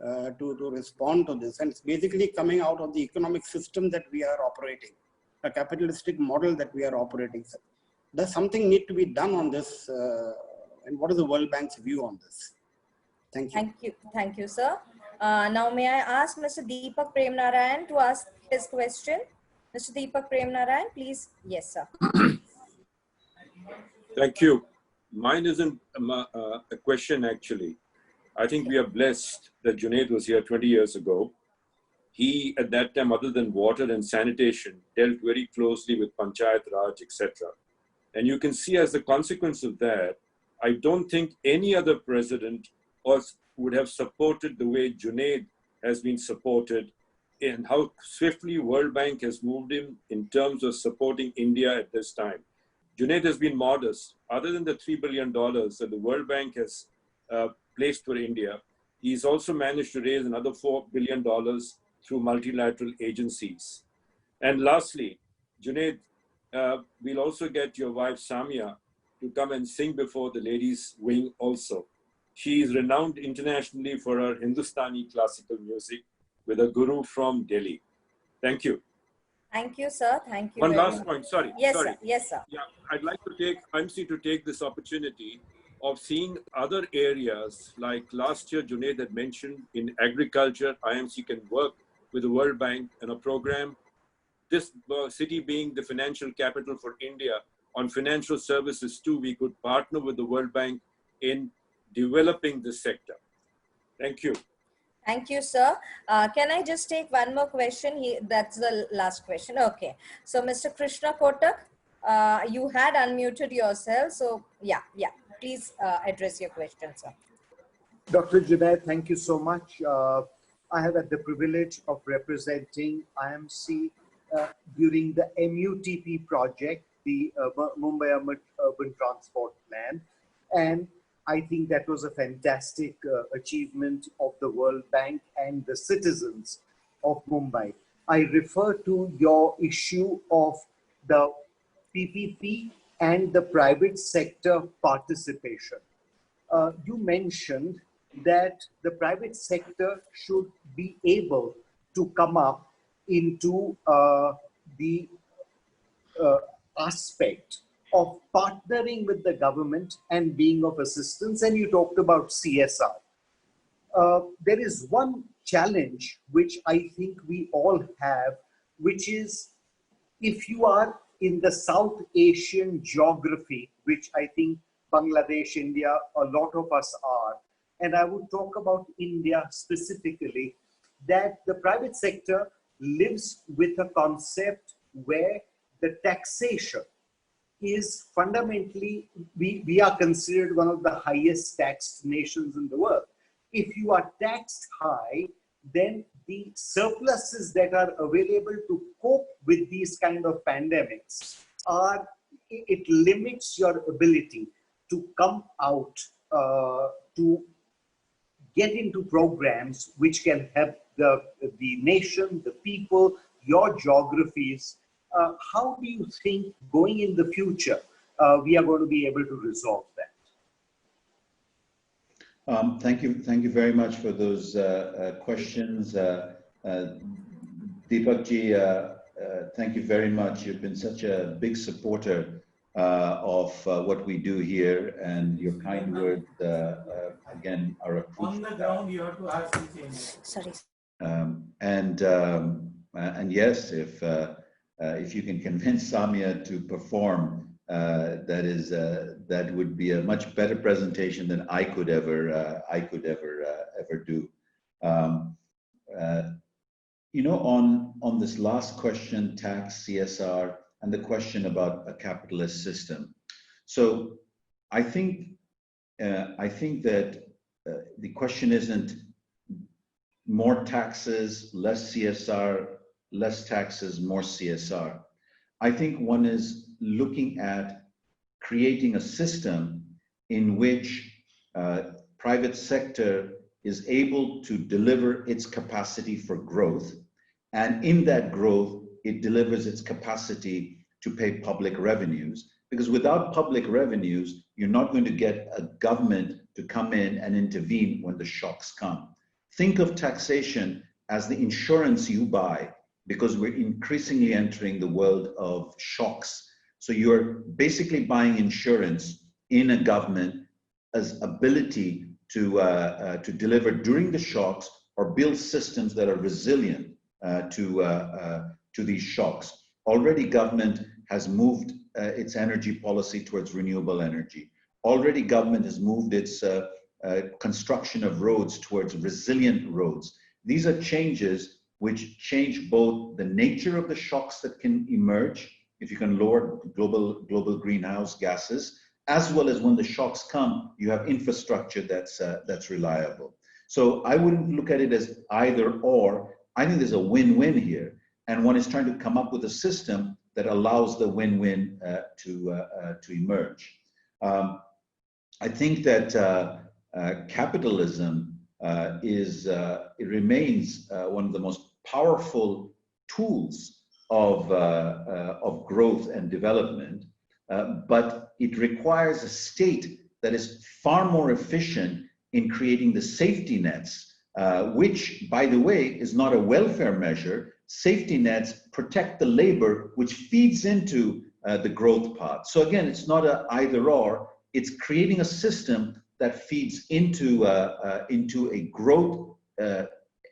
to respond to this. And it's basically coming out of the economic system that we are operating, a capitalistic model that we are operating. Does something need to be done on this? And what is the World Bank's view on this? Thank you. Thank you. Thank you, sir. Now, may I ask Mr. Deepak Premnarayan to ask his question? Mr. Deepak Premnarayan, please. Yes, sir. Thank you. Mine isn't a question, actually. I think we are blessed that Junaid was here 20 years ago. He, at that time, other than water and sanitation, dealt very closely with Panchayat Raj, etc. And you can see as a consequence of that, I don't think any other president would have supported the way Junaid has been supported, and how swiftly World Bank has moved in terms of supporting India at this time. Junaid has been modest. Other than the $3 billion that the World Bank has placed for India, he's also managed to raise another $4 billion through multilateral agencies. And lastly, Junaid, we'll also get your wife Samia to come and sing before the ladies' wing also. She is renowned internationally for her Hindustani classical music with a guru from Delhi. Thank you. Thank you, sir. Thank you. One last point, sorry. Yes, sorry. sir. Yes, sir. Yeah, I'd like to take IMC to take this opportunity of seeing other areas like last year Junaid had mentioned in agriculture, IMC can work with the World Bank in a program, this city being the financial capital for India, on financial services too, we could partner with the World Bank in developing this sector. Thank you. Thank you, sir. Can I just take one more question? That's the last question. Okay. So, Mr. Krishna Kotak, you had unmuted yourself. So, yeah. Please address your question, sir. Dr. Junaid, thank you so much. I have had the privilege of representing IMC during the MUTP project, the Mumbai Urban Transport Plan. And I think that was a fantastic achievement of the World Bank and the citizens of Mumbai. I refer to your issue of the PPP and the private sector participation. You mentioned that the private sector should be able to come up into the aspect of partnering with the government and being of assistance, and you talked about CSR. There is one challenge which I think we all have, which is if you are in the South Asian geography, which I think Bangladesh, India, a lot of us are, and I would talk about India specifically, that the private sector lives with a concept where the taxation is fundamentally, we are considered one of the highest taxed nations in the world. if you are taxed high, then the surpluses that are available to cope with these kind of pandemics it limits your ability to come out to get into programs which can help the nation, the people, your geographies. How do you think going in the future we are going to be able to resolve that? Thank you very much for those questions. Deepakji, thank you very much. You've been such a big supporter of what we do here, and your kind words again are a proof. On the ground, you have to ask the changes. Sorry. And yes, if you can convince Samia to perform, that would be a much better presentation than I could ever do. You know, on this last question, tax, CSR, and the question about a capitalist system. So I think that the question isn't more taxes, less CSR, less taxes, more CSR. I think one is looking at creating a system in which private sector is able to deliver its capacity for growth, and in that growth, it delivers its capacity to pay public revenues. Because without public revenues, you're not going to get a government to come in and intervene when the shocks come. Think of taxation as the insurance you buy, because we're increasingly entering the world of shocks. So you're basically buying insurance in a government as ability to deliver during the shocks or build systems that are resilient to these shocks. Already government has moved its energy policy towards renewable energy. Already government has moved its construction of roads towards resilient roads. These are changes which change both the nature of the shocks that can emerge, if you can lower global greenhouse gases, as well as when the shocks come, you have infrastructure that's reliable. So I wouldn't look at it as either or. I think there's a win-win here, and one is trying to come up with a system that allows the win-win to emerge. I think that capitalism it remains one of the most powerful tools of growth and development, but it requires a state that is far more efficient in creating the safety nets, which, by the way, is not a welfare measure. Safety nets protect the labor, which feeds into the growth path. So again, it's not an either or, it's creating a system that feeds into a growth,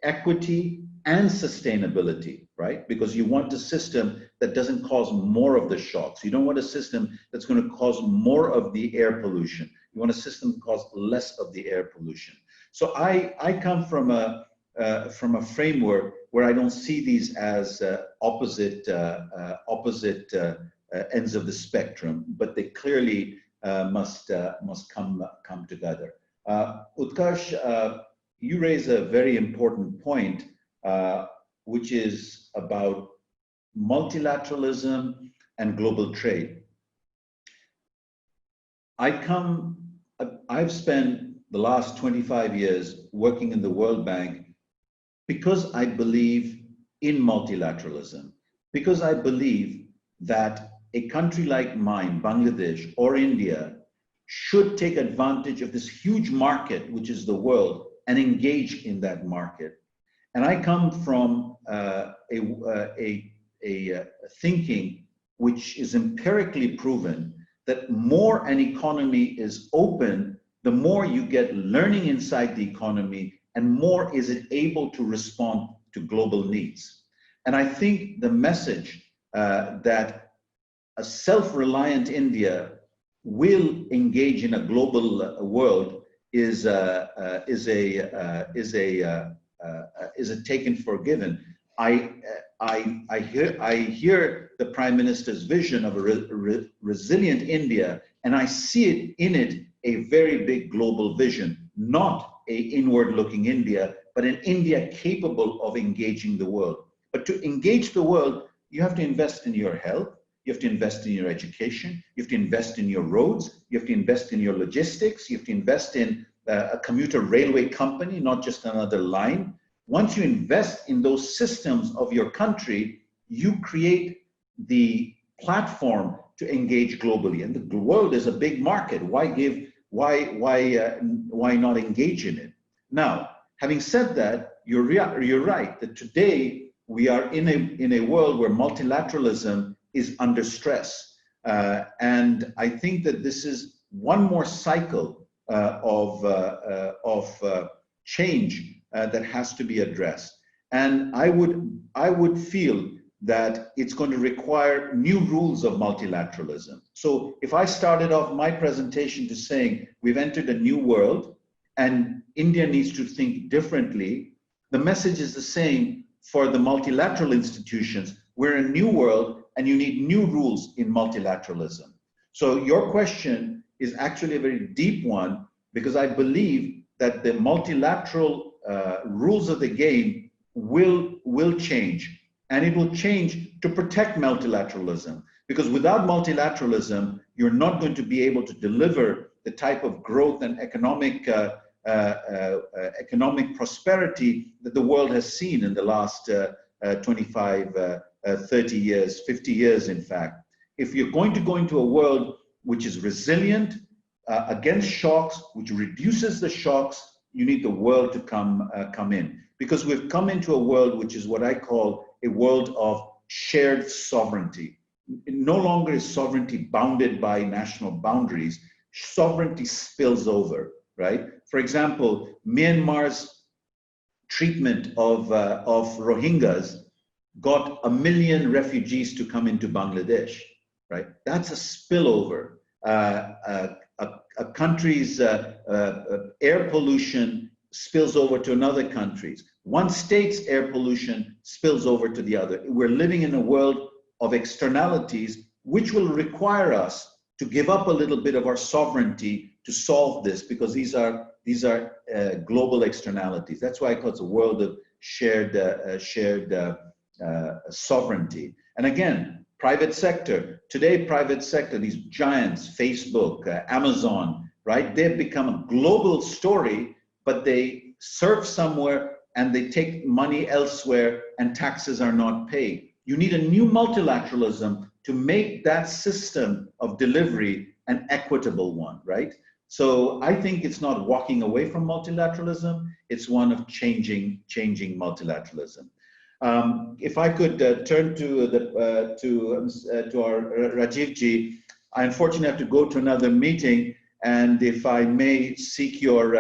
equity, and sustainability, right? Because you want a system that doesn't cause more of the shocks. You don't want a system that's going to cause more of the air pollution. You want a system that causes less of the air pollution. So I come from a framework where I don't see these as opposite ends of the spectrum, but they clearly must come together. Utkarsh, you raise a very important point, which is about multilateralism and global trade. I've spent the last 25 years working in the World Bank because I believe in multilateralism, because I believe that a country like mine, Bangladesh or India, should take advantage of this huge market, which is the world, and engage in that market. And I come from a thinking which is empirically proven that more an economy is open, the more you get learning inside the economy, and more is it able to respond to global needs. And I think the message that a self-reliant India will engage in a global world is a taken for given. I hear the Prime Minister's vision of a resilient India, and I see it in it a very big global vision, not a inward-looking India, but an India capable of engaging the world. But to engage the world, you have to invest in your health, you have to invest in your education, you have to invest in your roads, you have to invest in your logistics, you have to invest in a commuter railway company, not just another line. Once you invest in those systems of your country, you create the platform to engage globally. And the world is a big market. Why not engage in it? Now, having said that, you're right that today we are in a world where multilateralism is under stress. And I think that this is one more cycle of change that has to be addressed. And I would feel that it's going to require new rules of multilateralism. So if I started off my presentation to saying we've entered a new world and India needs to think differently, the message is the same for the multilateral institutions. We're in a new world and you need new rules in multilateralism. So your question is actually a very deep one, because I believe that the multilateral rules of the game will change. And it will change to protect multilateralism, because without multilateralism, you're not going to be able to deliver the type of growth and economic prosperity that the world has seen in the last 25, 30 years, 50 years, in fact. If you're going to go into a world which is resilient against shocks, which reduces the shocks, you need the world to come in. Because we've come into a world which is what I call a world of shared sovereignty. No longer is sovereignty bounded by national boundaries. Sovereignty spills over, right? For example, Myanmar's treatment of Rohingyas got 1 million refugees to come into Bangladesh, right? That's a spillover. A country's air pollution spills over to another country's. One state's air pollution spills over to the other. We're living in a world of externalities, which will require us to give up a little bit of our sovereignty to solve this, because these are global externalities. That's why I call it a world of shared sovereignty. And again, private sector. Today, private sector, these giants, Facebook, Amazon, right? They've become a global story, but they serve somewhere and they take money elsewhere and taxes are not paid. You need a new multilateralism to make that system of delivery an equitable one, right? So I think it's not walking away from multilateralism, it's one of changing multilateralism. If I could turn to our Rajiv ji, I unfortunately have to go to another meeting, and if I may seek your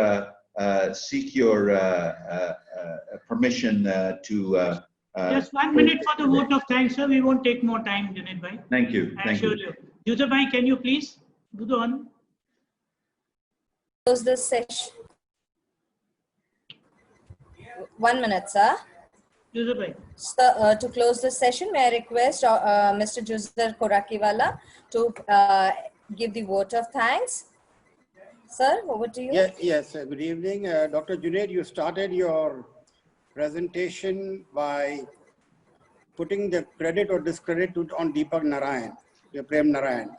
permission to. Just 1 minute for the vote of thanks, sir. We won't take more time, Junaid bhai. Thank you. I assure you. Yusuf bhai, can you please do the honor? Close the session. 1 minute, sir. Yusuf bhai. So, to close the session, may I request Mr. Juzdar Korakiwala to give the vote of thanks. Sir, over to you. Yes, good evening. Dr. Junaid, you started your presentation by putting the credit or discredit on Deepak Narayan, Prem Narayan.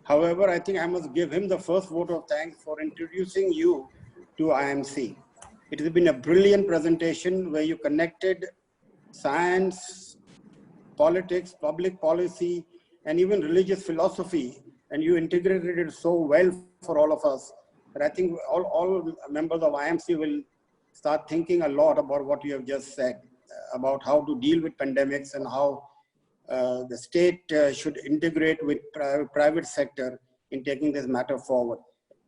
However, I think I must give him the first vote of thanks for introducing you to IMC. It has been a brilliant presentation where you connected science, politics, public policy, and even religious philosophy, and you integrated it so well for all of us. But I think all members of IMC will start thinking a lot about what you have just said, about how to deal with pandemics and how the state should integrate with private sector in taking this matter forward.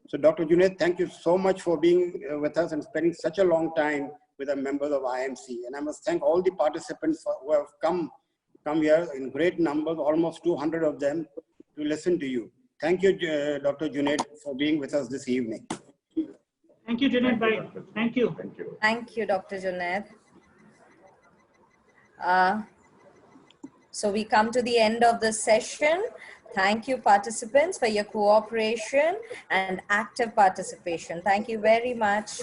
So Dr. Junaid, thank you so much for being with us and spending such a long time with the members of IMC. And I must thank all the participants who have come here in great numbers, almost 200 of them, to listen to you. Thank you, Dr. Junaid, for being with us this evening. Thank you, Junaid bhai. Thank you. Thank you, Dr. Junaid. So we come to the end of the session. Thank you, participants, for your cooperation and active participation. Thank you very much.